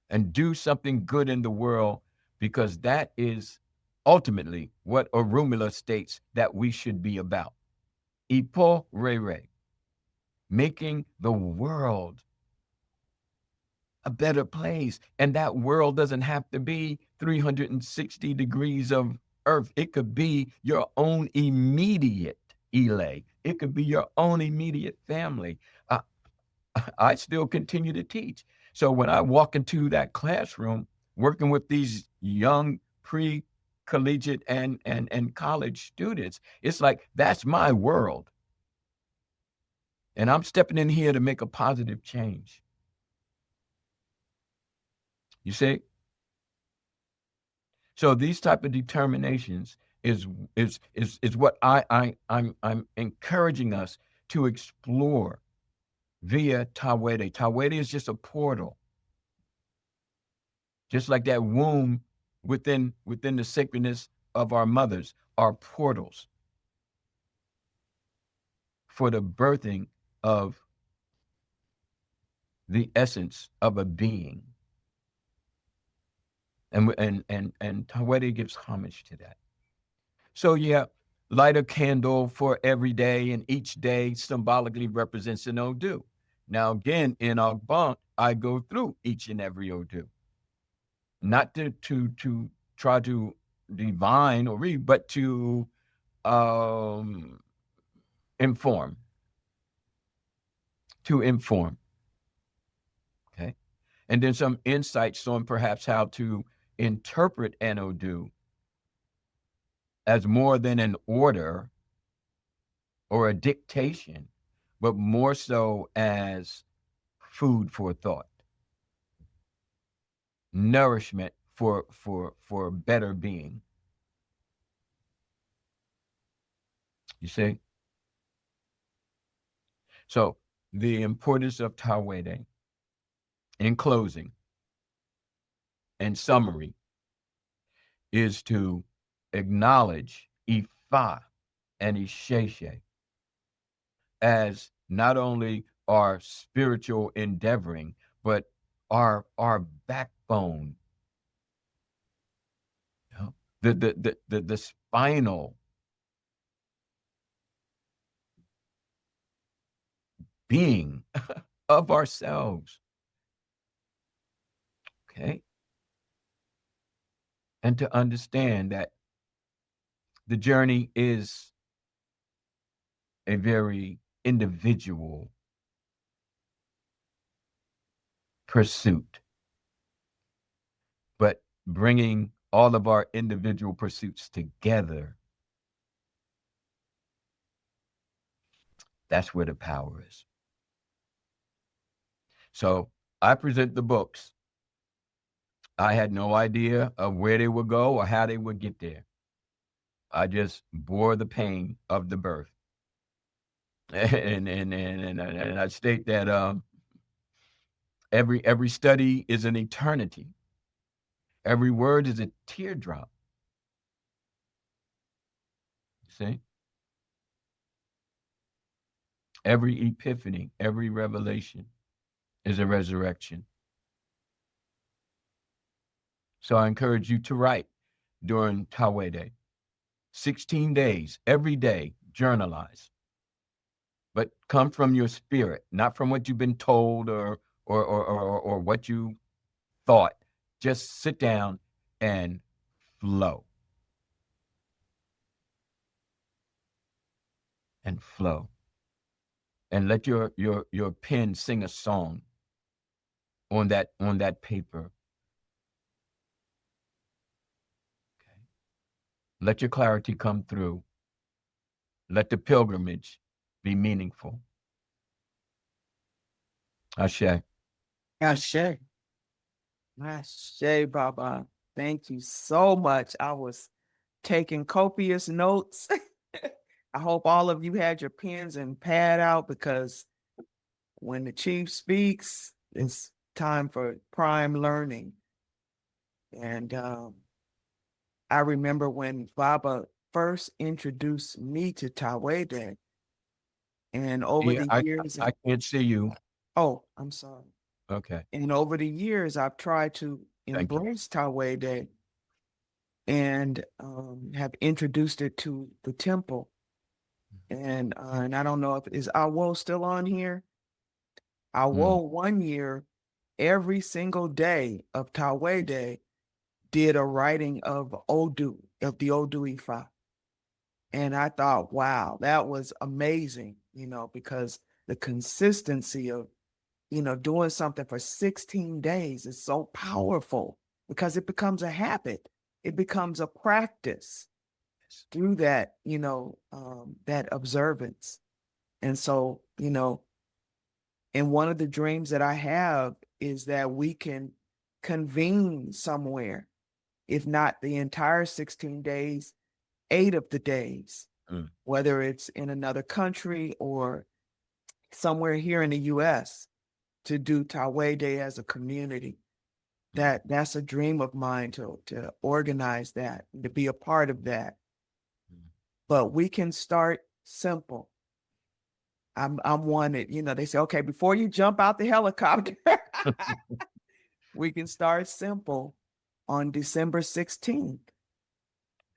and do something good in the world, because that is ultimately what Orunmila states that we should be about. Ipo Rere, making the world a better place. And that world doesn't have to be 360 degrees of earth. It could be your own immediate Ile. It could be your own immediate family. I still continue to teach. So when I walk into that classroom, working with these young pre-collegiate and college students, it's like, that's my world. And I'm stepping in here to make a positive change. You see? So these type of determinations is what I'm encouraging us to explore via Tawede. Tawede is just a portal, just like that womb within the sacredness of our mothers are portals for the birthing of the essence of a being. And Tawede gives homage to that. So yeah, light a candle for every day, and each day symbolically represents an Odu. Now again, in Agbont, I go through each and every Odu, not to try to divine or read, but to inform, okay? And then some insights on perhaps how to interpret an Odu as more than an order or a dictation, but more so as food for thought, nourishment for better being. You see? So the importance of Tawede, in closing and summary, is to acknowledge Ifa and Isheshe as not only our spiritual endeavoring, but our backbone, you know, the spinal being of ourselves. Okay. And to understand that the journey is a very individual pursuit, but bringing all of our individual pursuits together, that's where the power is. So I present the books. I had no idea of where they would go or how they would get there. I just bore the pain of the birth. And I state that every study is an eternity. Every word is a teardrop. See? Every epiphany, every revelation is a resurrection. So I encourage you to write during Tawede. 16 days, every day, journalize. But come from your spirit, not from what you've been told or what you thought. Just sit down and flow. And flow. And let your pen sing a song on that paper. Okay. Let your clarity come through. Let the pilgrimage be meaningful. Ashe. Ashe. Ashe, Baba. Thank you so much. I was taking copious notes. I hope all of you had your pens and pad out, because when the chief speaks, it's time for prime learning. And I remember when Baba first introduced me to Tawede, and over Yeah, the years, I can't see you. oh, I'm sorry. Okay. And over the years, I've tried to Thank you. embrace Tawede and have introduced it to the temple. And I don't know if is Awo still on here. Awo 1 year, every single day of Tawede, did a writing of Odu, of the Odu Ifa. And I thought, wow, that was amazing, because the consistency of, doing something for 16 days is so powerful, because it becomes a habit. It becomes a practice through that, that observance. And so, and one of the dreams that I have is that we can convene somewhere if not the entire 16 days, 8 of the days, whether it's in another country or somewhere here in the US, to do Tawede as a community. That's a dream of mine to organize that, to be a part of that. But we can start simple. I'm one that, they say, okay, before you jump out the helicopter, we can start simple on December 16th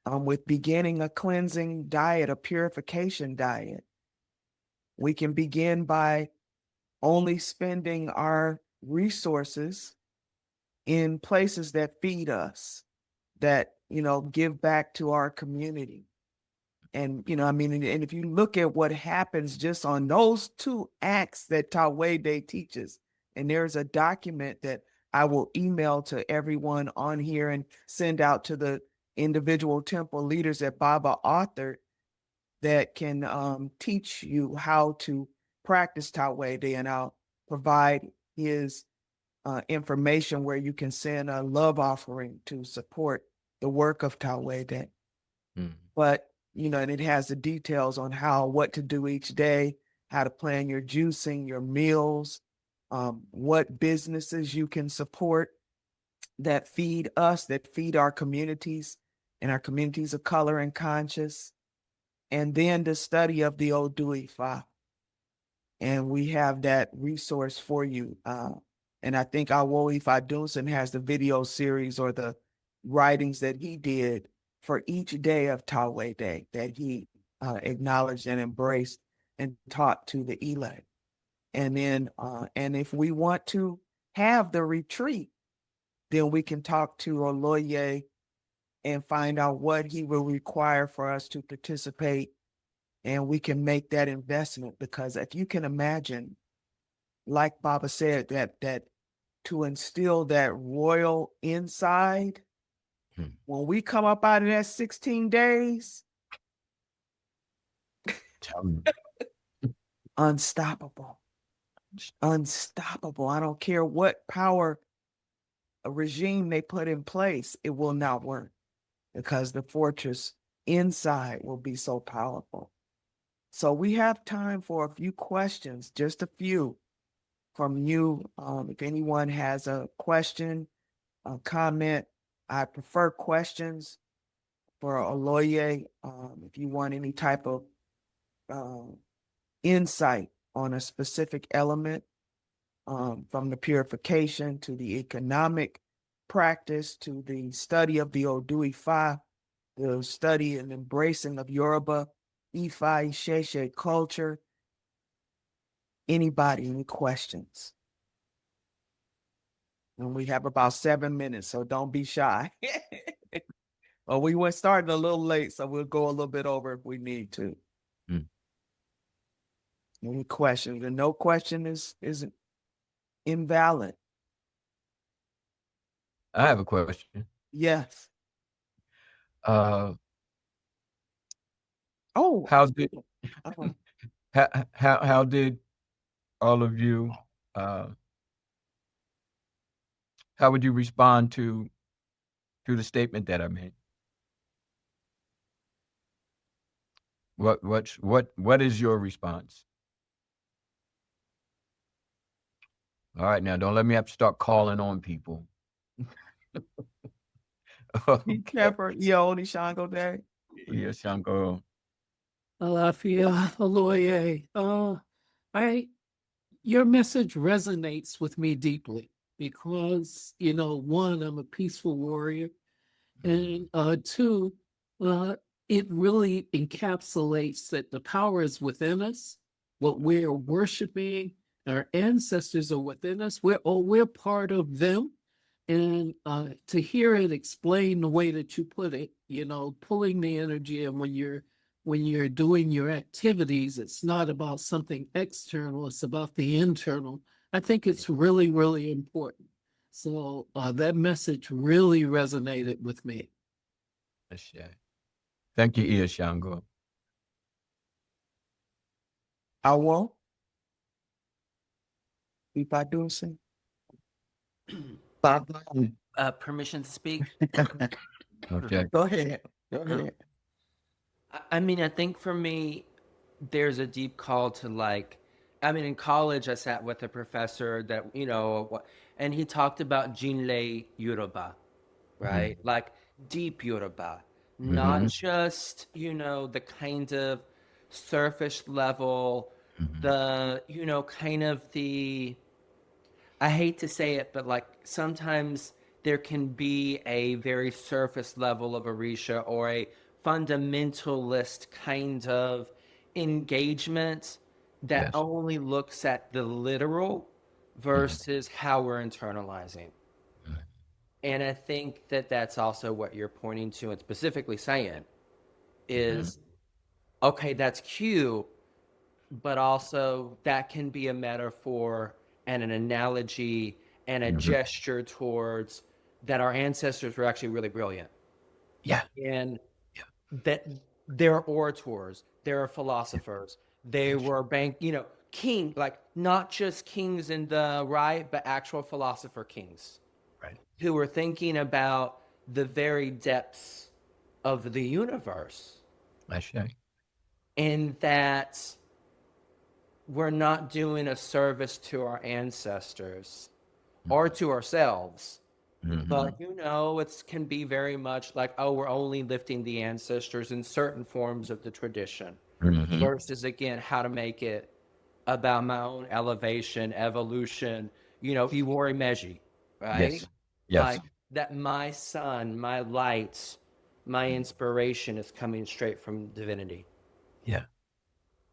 with beginning a cleansing diet, a purification diet. We can begin by only spending our resources in places that feed us, that, give back to our community. And, and if you look at what happens just on those 2 acts that Tawede teaches, and there's a document that I will email to everyone on here and send out to the individual temple leaders that Baba authored, that can teach you how to practice Tawede, and I'll provide his information where you can send a love offering to support the work of Tawede. But, and it has the details on what to do each day, how to plan your juicing, your meals, what businesses you can support that feed us, that feed our communities and our communities of color and conscious. And then the study of the Odu Ifa. And we have that resource for you. And I think Awo Ifa Dunson has the video series or the writings that he did for each day of Tawede that he acknowledged and embraced and taught to the Ile. And then, and if we want to have the retreat, then we can talk to Oloye and find out what he will require for us to participate. And we can make that investment, because if you can imagine, like Baba said, that to instill that royal inside, when we come up out of that 16 days, unstoppable. Unstoppable. I don't care what power a regime they put in place, it will not work, because the fortress inside will be so powerful. So we have time for a few questions, just a few from you. If anyone has a question, a comment, I prefer questions for Oloye. If you want any type of insight on a specific element, from the purification to the economic practice to the study of the Odu Ifa, the study and embracing of Yoruba, Ifa, Isheshe culture. Anybody, any questions? And we have about 7 minutes, so don't be shy. Well, we went started a little late, so we'll go a little bit over if we need to. Any questions? And no question is invalid. I have a question. Yes. How did how did all of you how would you respond to the statement that I made? What is your response? All right, now don't let me have to start calling on people. Pepper, Yodi Shango Day. Yes, Shango. Alafia, Oloye. Your message resonates with me deeply because, one, I'm a peaceful warrior, and 2, it really encapsulates that the power is within us. What we're worshiping, our ancestors are within us. We're part of them. And to hear it explain the way that you put it, pulling the energy, and when you're doing your activities, it's not about something external, it's about the internal. I think it's really, really important. So that message really resonated with me. Thank you, Iya Shango. Awo? If I do sing. Baba, Permission to speak? Okay. Go ahead. Go ahead. I mean, I think for me, there's a deep call to like, I mean, in college, I sat with a professor that, and he talked about Jinle Yoruba, right? Like deep Yoruba, not just, the kind of surface level, kind of I hate to say it, but like sometimes there can be a very surface level of Orisha or a fundamentalist kind of engagement that Yes. only looks at the literal versus how we're internalizing. And I think that that's also what you're pointing to and specifically saying is, okay, that's cute, but also that can be a metaphor and an analogy and a gesture towards that our ancestors were actually really brilliant. Yeah. And that they're orators, they're philosophers, they were king, like not just kings in the right, but actual philosopher kings. Right. Who were thinking about the very depths of the universe. I say. And that we're not doing a service to our ancestors or to ourselves. But it can be very much like, oh, we're only lifting the ancestors in certain forms of the tradition. Versus again, how to make it about my own elevation, evolution, Iwori Meji, right? Yes. Yes. Like that my sun, my light, my inspiration is coming straight from divinity. Yeah.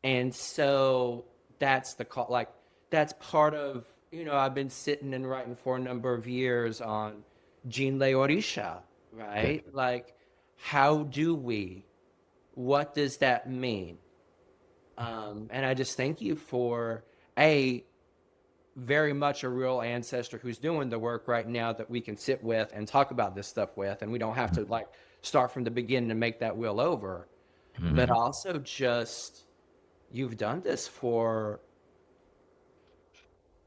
And so that's the call. Like that's part of, I've been sitting and writing for a number of years on Jinle Orisha, right? Good. Like, how do we? What does that mean? And I just thank you for very much a real ancestor who's doing the work right now that we can sit with and talk about this stuff with, and we don't have to like start from the beginning and make that wheel over. But also just you've done this for,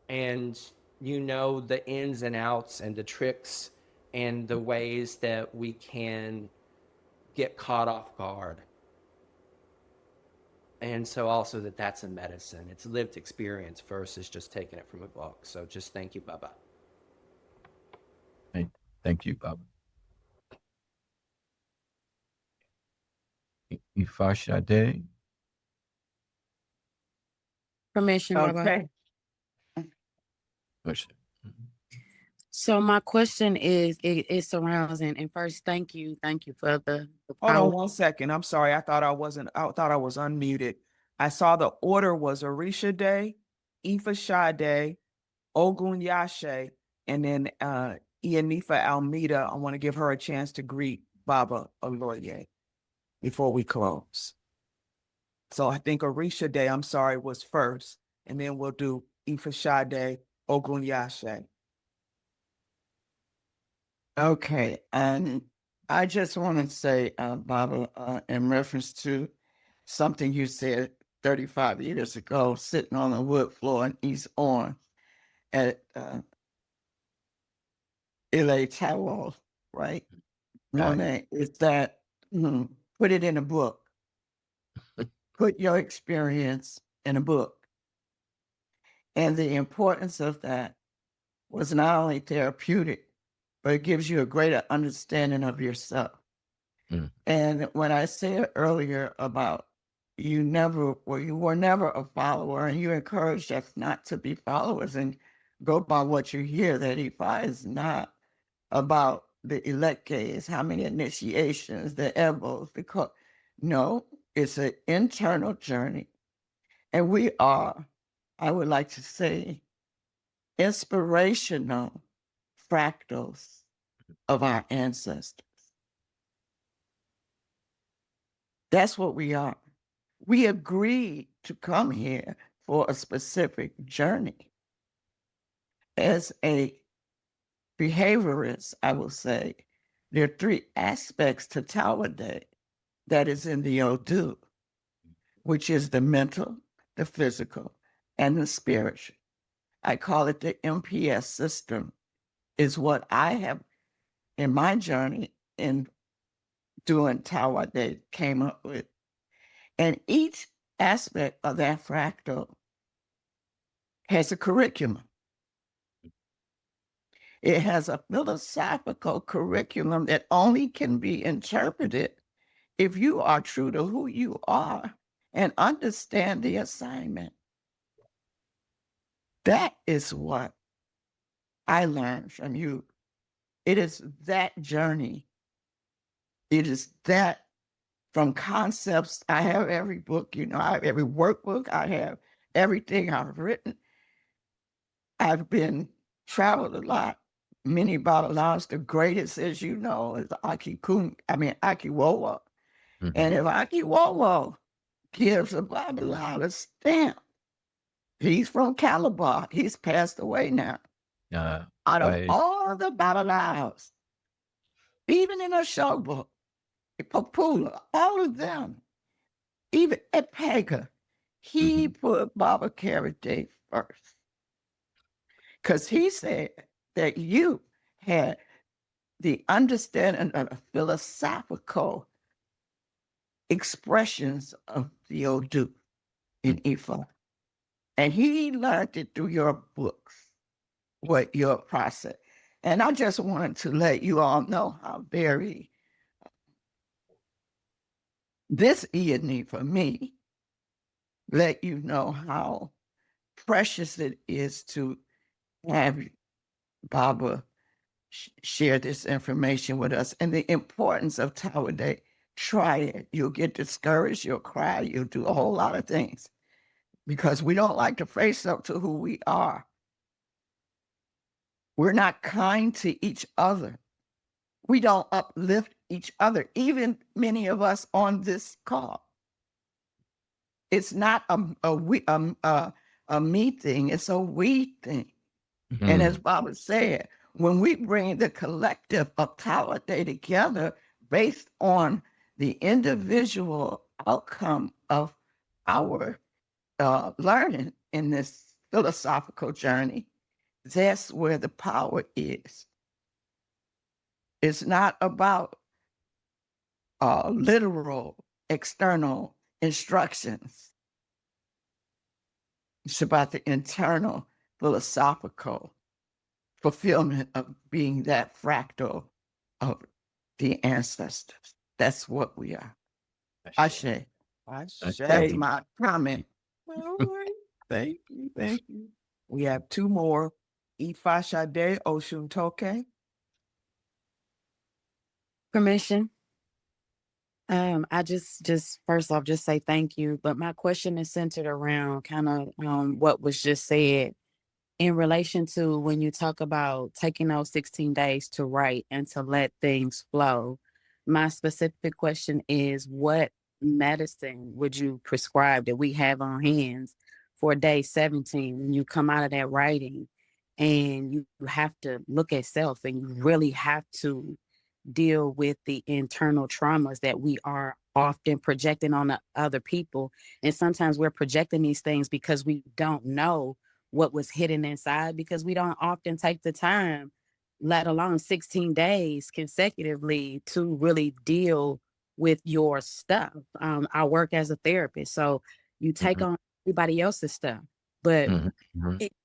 and the ins and outs and the tricks and the ways that we can get caught off guard. And so also that's a medicine. It's lived experience versus just taking it from a book. So just thank you, Baba. Thank you, Baba. Ifashade. Permission, Baba. Okay. So my question is, it surrounds and first, thank you for the Hold power. on 1 second. I'm sorry. I thought I was unmuted. I saw the order was Orisha Day, Ifa Shade, Ogun Yashe, and then Ianifa Almeida. I want to give her a chance to greet Baba Oloye before we close. So I think Orisha Day, I'm sorry, was first, and then we'll do Ifa Shade, Ogun Yashe. Okay, and I just want to say, Baba, in reference to something you said 35 years ago, sitting on the wood floor in East Orange at Ile Towel, right? Monet, is that put it in a book. Put your experience in a book. And the importance of that was not only therapeutic, but it gives you a greater understanding of yourself. And when I said earlier about you were never a follower, and you encouraged us not to be followers and go by what you hear, that Ifa is not about the electes, how many initiations, the evos, no, it's an internal journey. And we are, I would like to say, inspirational fractals of our ancestors. That's what we are. We agreed to come here for a specific journey. As a behaviorist, I will say, there are 3 aspects to Tawede that is in the Odu, which is the mental, the physical, and the spiritual. I call it the MPS system, is what I have in my journey in doing Tawede came up with. And each aspect of that fractal has a curriculum. It has a philosophical curriculum that only can be interpreted if you are true to who you are and understand the assignment. That is what I learned from you. It is that journey. It is that from concepts. I have every book, I have every workbook, I have everything I've written. I've been traveled a lot. Many Babalaos, the greatest, as you know, is Akiwowo. And if Akiwowo gives a Babalao a stamp, he's from Calabar. He's passed away now. Out of all the Babalaos, even in a show book, Papula, all of them, even at Pega, he put Baba Karade first. Because he said that you had the understanding of the philosophical expressions of the Odu in Ifa. And he learned it through your books, what your process. And I just wanted to let you all know how very this evening for me, let you know how precious it is to have Baba share this information with us and the importance of Tawede. Try it. You'll get discouraged. You'll cry. You'll do a whole lot of things because we don't like to face up to who we are. We're not kind to each other. We don't uplift each other, even many of us on this call. It's not a me thing. It's a we thing. And as Baba said, when we bring the collective of Tawede together based on the individual outcome of our learning in this philosophical journey, that's where the power is. It's not about literal external instructions. It's about the internal philosophical fulfillment of being that fractal of the ancestors. That's what we are. Ashe. That's my comment. All right. Thank you. Thank you. We have two more. Ifa Sade Oshuntoke. Permission. I just first off just say thank you, but my question is centered around kind of what was just said in relation to when you talk about taking those 16 days to write and to let things flow. My specific question is, what medicine would you prescribe that we have on hands for day 17 when you come out of that writing and you have to look at self and you really have to deal with the internal traumas that we are often projecting on the other people. And sometimes we're projecting these things because we don't know what was hidden inside, because we don't often take the time, let alone 16 days consecutively, to really deal with your stuff. I work as a therapist, so you take on everybody else's stuff, but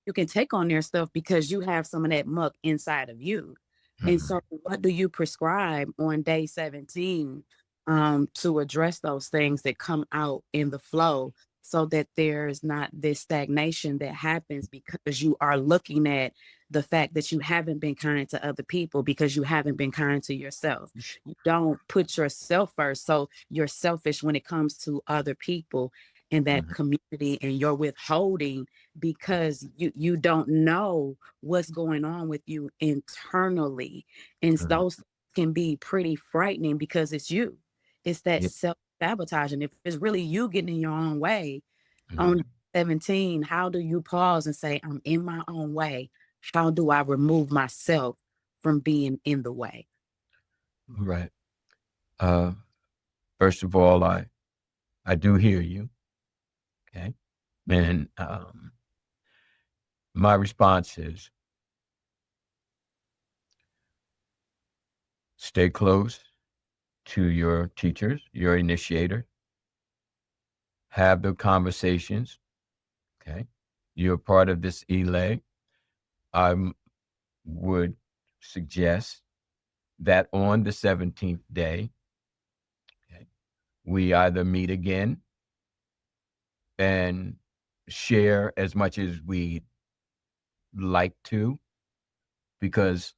you can take on their stuff because you have some of that muck inside of you. And so what do you prescribe on day 17 to address those things that come out in the flow so that there's not this stagnation that happens because you are looking at the fact that you haven't been kind to other people because you haven't been kind to yourself. You don't put yourself first. So you're selfish when it comes to other people in that community, and you're withholding because you don't know what's going on with you internally. And those can be pretty frightening because it's you. It's that self-sabotaging. If it's really you getting in your own way on 17, how do you pause and say, I'm in my own way? How do I remove myself from being in the way? Right. First of all, I do hear you. Okay. And my response is Stay close to your teachers, your initiator. Have the conversations. Okay. You're part of this elay. I would suggest that on the 17th day, okay, we either meet again and share as much as we like to, because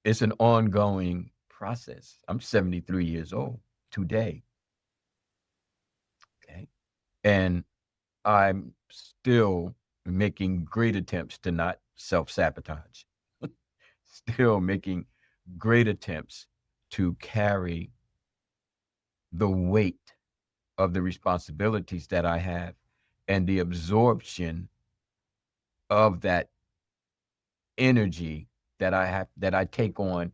it's an ongoing process. I'm 73 years old today. Okay. And I'm still making great attempts to not self-sabotage. Still making great attempts to carry the weight of the responsibilities that I have and the absorption of that energy that I take on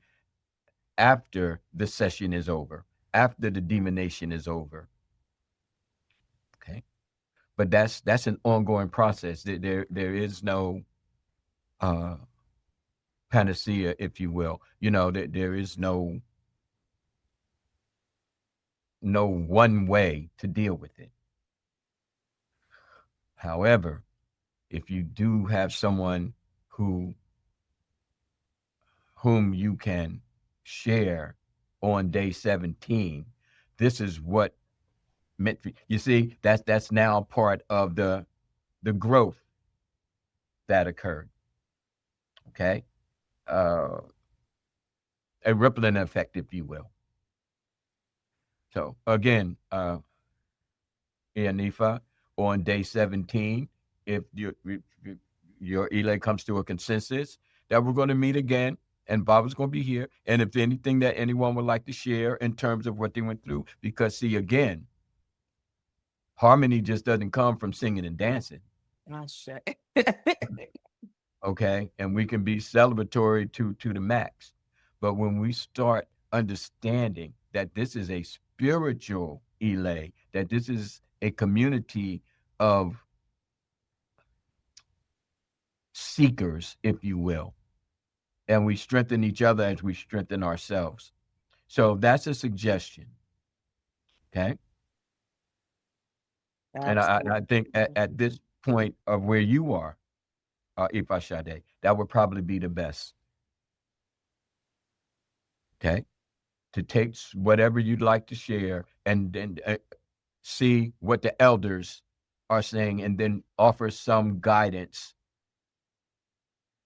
after the session is over, after the demonation is over. Okay. But that's an ongoing process. There is no panacea, if you will. There is no one way to deal with it. However, if you do have someone whom you can share on day 17, this is what meant for you. See, that's now part of the growth that occurred. Okay. A rippling effect, if you will. So again, Ianifa, on day 17, if your elay comes to a consensus that we're going to meet again, and Baba's going to be here, and if anything that anyone would like to share in terms of what they went through, because see, again, harmony just doesn't come from singing and dancing. Okay, and we can be celebratory to the max, but when we start understanding that this is a spiritual elay, that this is a community of seekers, if you will, and we strengthen each other as we strengthen ourselves. So that's a suggestion. Okay. And I think at this point of where you are, Ifa Sade, that would probably be the best. Okay. To take whatever you'd like to share and then see what the elders are saying and then offer some guidance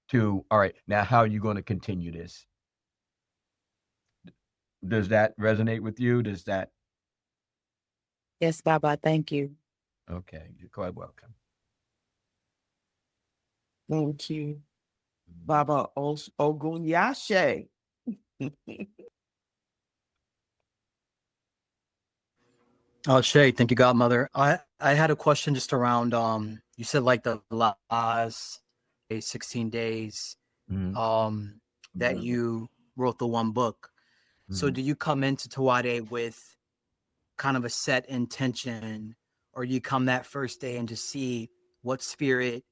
to, all right, now how are you going to continue this? Does that resonate with you? Does that? Yes, Baba, thank you. Okay, you're quite welcome. Thank you, Baba Ogunyashe. Oh, Shay, thank you, Godmother. I had a question just around you said like the last 16 days that you wrote the one book. So do you come into Tawede with kind of a set intention, or do you come that first day and just see what spirit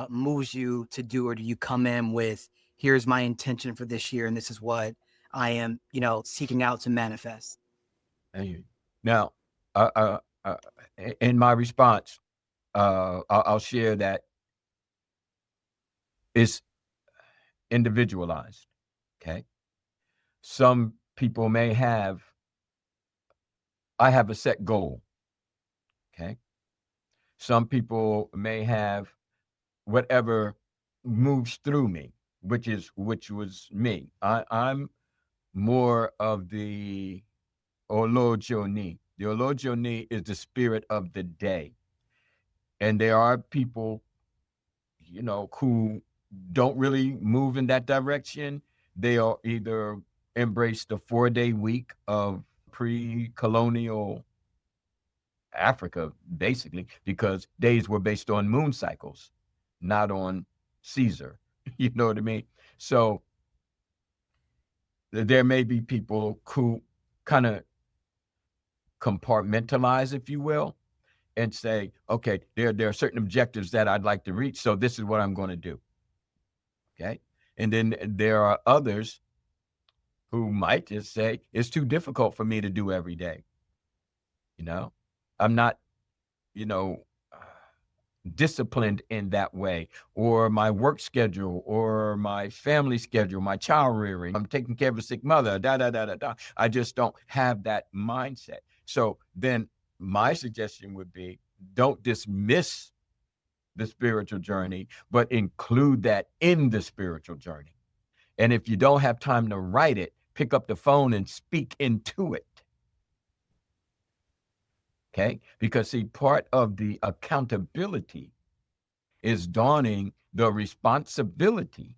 moves you to do, or do you come in with, here's my intention for this year and this is what I am, seeking out to manifest? Thank you. Now, in my response, I'll share that it's individualized. Okay. Some people may have, I have a set goal. Okay. Some people may have whatever moves through me, which was me. I'm more of the Oloye. The Oloye is the spirit of the day. And there are people, who don't really move in that direction. They are either embrace the 4-day week of pre-colonial Africa, basically, because days were based on moon cycles, not on Caesar. You know what I mean? So there may be people who kind of compartmentalize, if you will, and say, okay, there are certain objectives that I'd like to reach, so this is what I'm going to do. Okay. And then there are others who might just say, it's too difficult for me to do every day. You know, I'm not, you know, disciplined in that way, or my work schedule, or my family schedule, my child rearing, I'm taking care of a sick mother, I just don't have that mindset. So then my suggestion would be, don't dismiss the spiritual journey, but include that in the spiritual journey. And if you don't have time to write it, pick up the phone and speak into it. Okay? Because see, part of the accountability is dawning the responsibility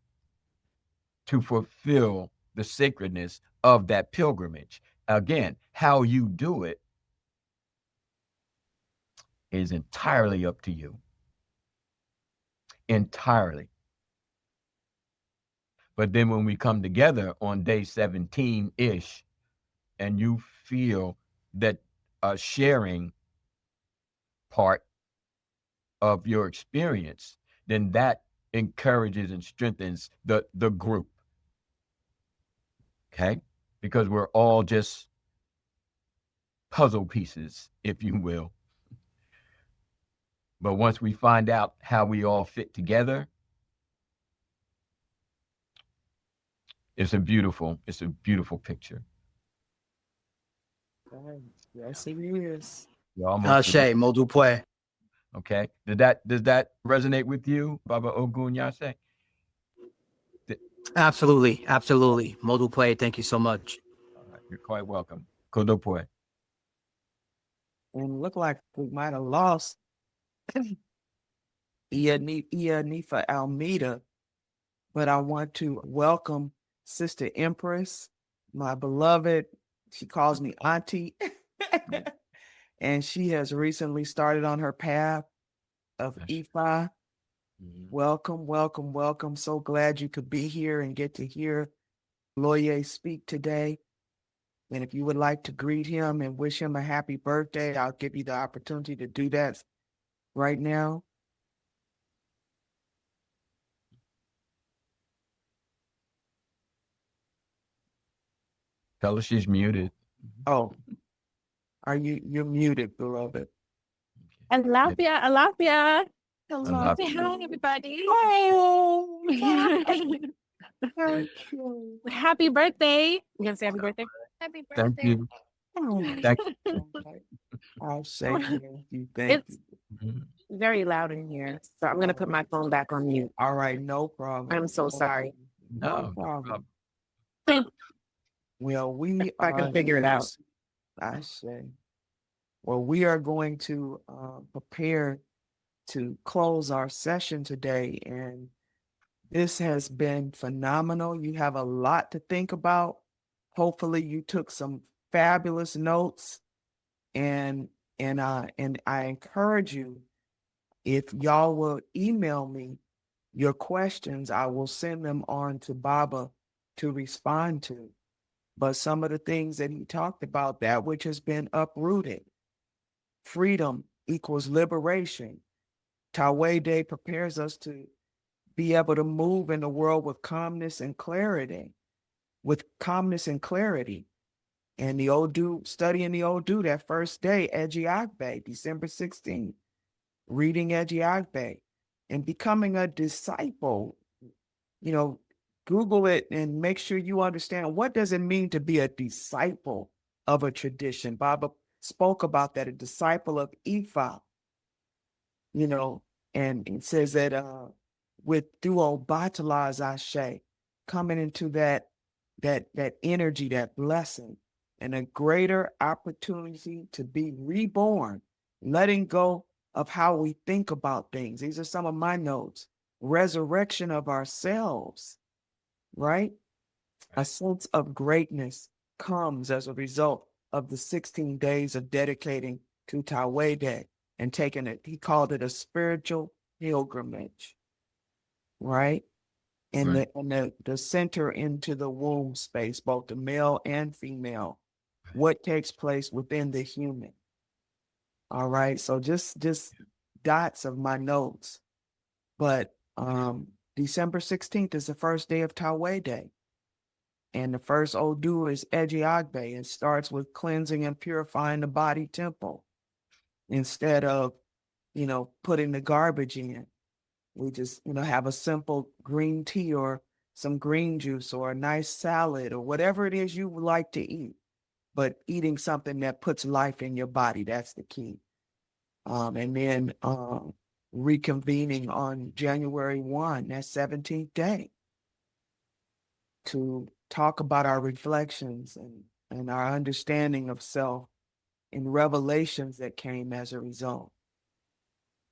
to fulfill the sacredness of that pilgrimage. Again, how you do it is entirely up to you. Entirely. But then when we come together on day 17-ish, and you feel that sharing part of your experience, then that encourages and strengthens the group. Okay? Because we're all just puzzle pieces, if you will. But once we find out how we all fit together, it's a beautiful picture. Yes, it is. You're almost Shay, Modupwe. okay. Does that resonate with you, Baba Ogunyase? Absolutely. Modupwe, thank you so much. All right, you're quite welcome. Kodopwe. And look like we might have lost Nifa Almeida, but I want to welcome Sister Empress, my beloved. She calls me Auntie. And she has recently started on her path of Ifa. Welcome, welcome, welcome. So glad you could be here and get to hear Oloye speak today. And if you would like to greet him and wish him a happy birthday, I'll give you the opportunity to do that right now. Tell her she's muted. Oh, you're muted, beloved. Alapia. Alapia. Say hi, everybody. Happy birthday. You gonna say happy birthday? Happy birthday. Thank you. Thank you. I'll say thank It's you. very loud in here, so I'm gonna put my phone back on mute. All right, no problem. I'm so sorry. No problem. Well, If I can figure it out. I say. Well, we are going to prepare to close our session today, and this has been phenomenal. You have a lot to think about. Hopefully, you took some fabulous notes, and I encourage you, if y'all will email me your questions, I will send them on to Baba to respond to. But some of the things that he talked about, that which has been uprooted, freedom equals liberation. Tawede prepares us to be able to move in the world with calmness and clarity, And the Odu, studying the Odu that first day, Ejiagbe, December 16th, reading Ejiagbe and becoming a disciple. You know, Google it and make sure you understand, what does it mean to be a disciple of a tradition? Baba spoke about that, a disciple of Ifa, you know, and it says that with through Batala's Ashe, coming into that energy, that blessing, and a greater opportunity to be reborn, letting go of how we think about things. These are some of my notes. Resurrection of ourselves, right? A sense of greatness comes as a result of the 16 days of dedicating to Tawede and taking it. He called it a spiritual pilgrimage, right? And right. the center into the womb space, both the male and female, what takes place within the human. All right. So just dots of my notes. But December 16th is the first day of Tawede. And the first Odu is Ejiagbe. It starts with cleansing and purifying the body temple instead of, putting the garbage in. We just, have a simple green tea or some green juice or a nice salad or whatever it is you would like to eat. But eating something that puts life in your body, that's the key. And then reconvening on January 1, that 17th day, to talk about our reflections and our understanding of self and revelations that came as a result.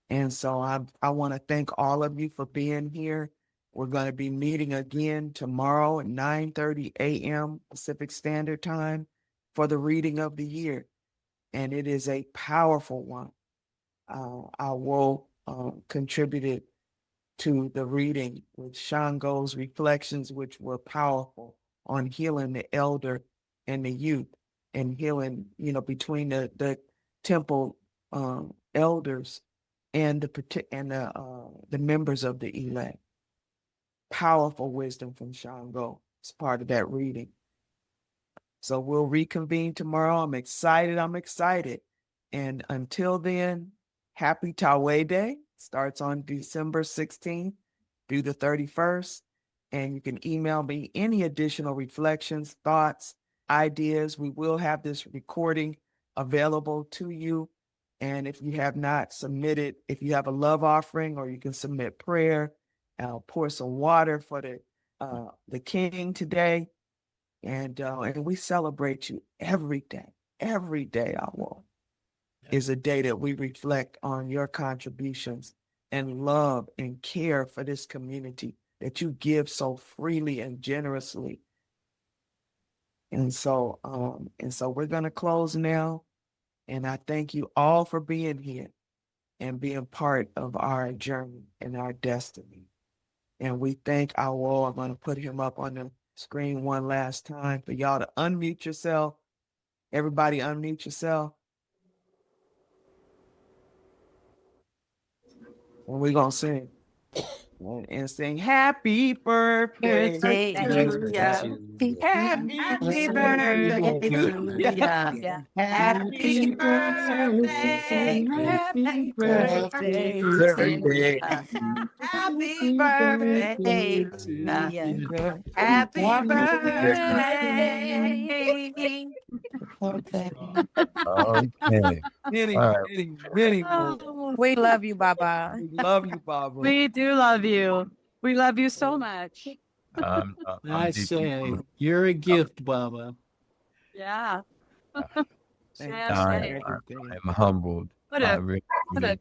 And so I want to thank all of you for being here. We're going to be meeting again tomorrow at 9:30 a.m. Pacific Standard Time for the reading of the year. And it is a powerful one. I will contributed to the reading with Shango's reflections, which were powerful on healing the elder and the youth and healing, between the temple elders and the members of the elect. Powerful wisdom from Shango as part of that reading. So we'll reconvene tomorrow. I'm excited. And until then, happy Tawede. Starts on December 16th through the 31st. And you can email me any additional reflections, thoughts, ideas. We will have this recording available to you. And if you have not submitted, if you have a love offering, or you can submit prayer, I'll pour some water for the king today. And we celebrate you every day. Every day, I will. Is a day that we reflect on your contributions and love and care for this community that you give so freely and generously. And so we're going to close now. And I thank you all for being here and being part of our journey and our destiny. And we thank our wall. I'm going to put him up on the screen one last time for y'all to unmute yourself. Everybody unmute yourself. And we're going to sing. And sing happy birthday to you. Happy birthday to you. Happy birthday. Happy birthday to you. Happy birthday to you. Happy birthday. Okay. Many, All right. many more. We love you, Baba. We love you, Baba. We do love you. We love you so much. I'm I deeply say, you're a gift, Baba. Yeah. Thank I, you. I, I'm humbled. What I a really what a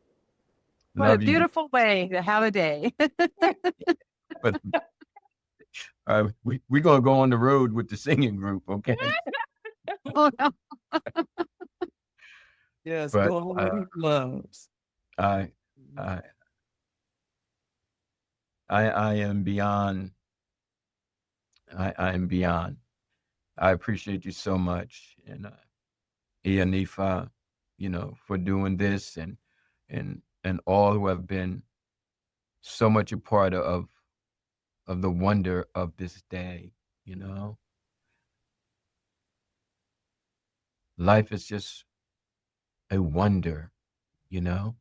what a love you. beautiful way to have a day. But we're going to go on the road with the singing group, okay? Oh, no. Yes, But go on with his loves. I am beyond. I am beyond. I appreciate you so much, and Ianifa, for doing this, and all who have been so much a part of the wonder of this day. Life is just a wonder, and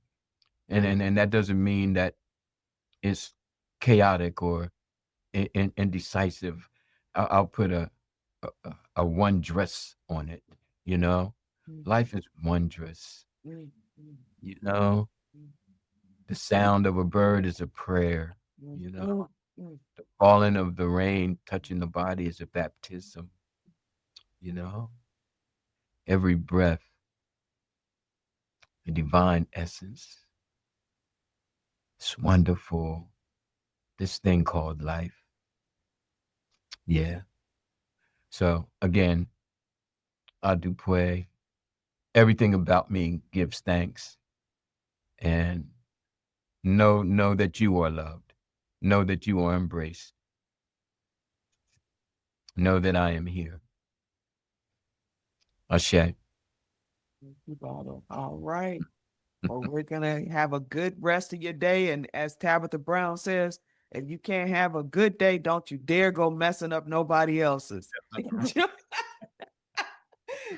that doesn't mean that it's chaotic or indecisive. I'll put a wondrous on it. Life is wondrous. The sound of a bird is a prayer. The falling of the rain touching the body is a baptism. Every breath, a divine essence. It's wonderful. This thing called life. Yeah. So again, Adupwe, everything about me gives thanks. And know that you are loved. Know that you are embraced. Know that I am here. Ashe. Thank you, Baba. All right. Well, we're going to have a good rest of your day. And as Tabitha Brown says, If you can't have a good day, don't you dare go messing up nobody else's.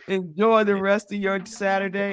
Enjoy the rest of your Saturday.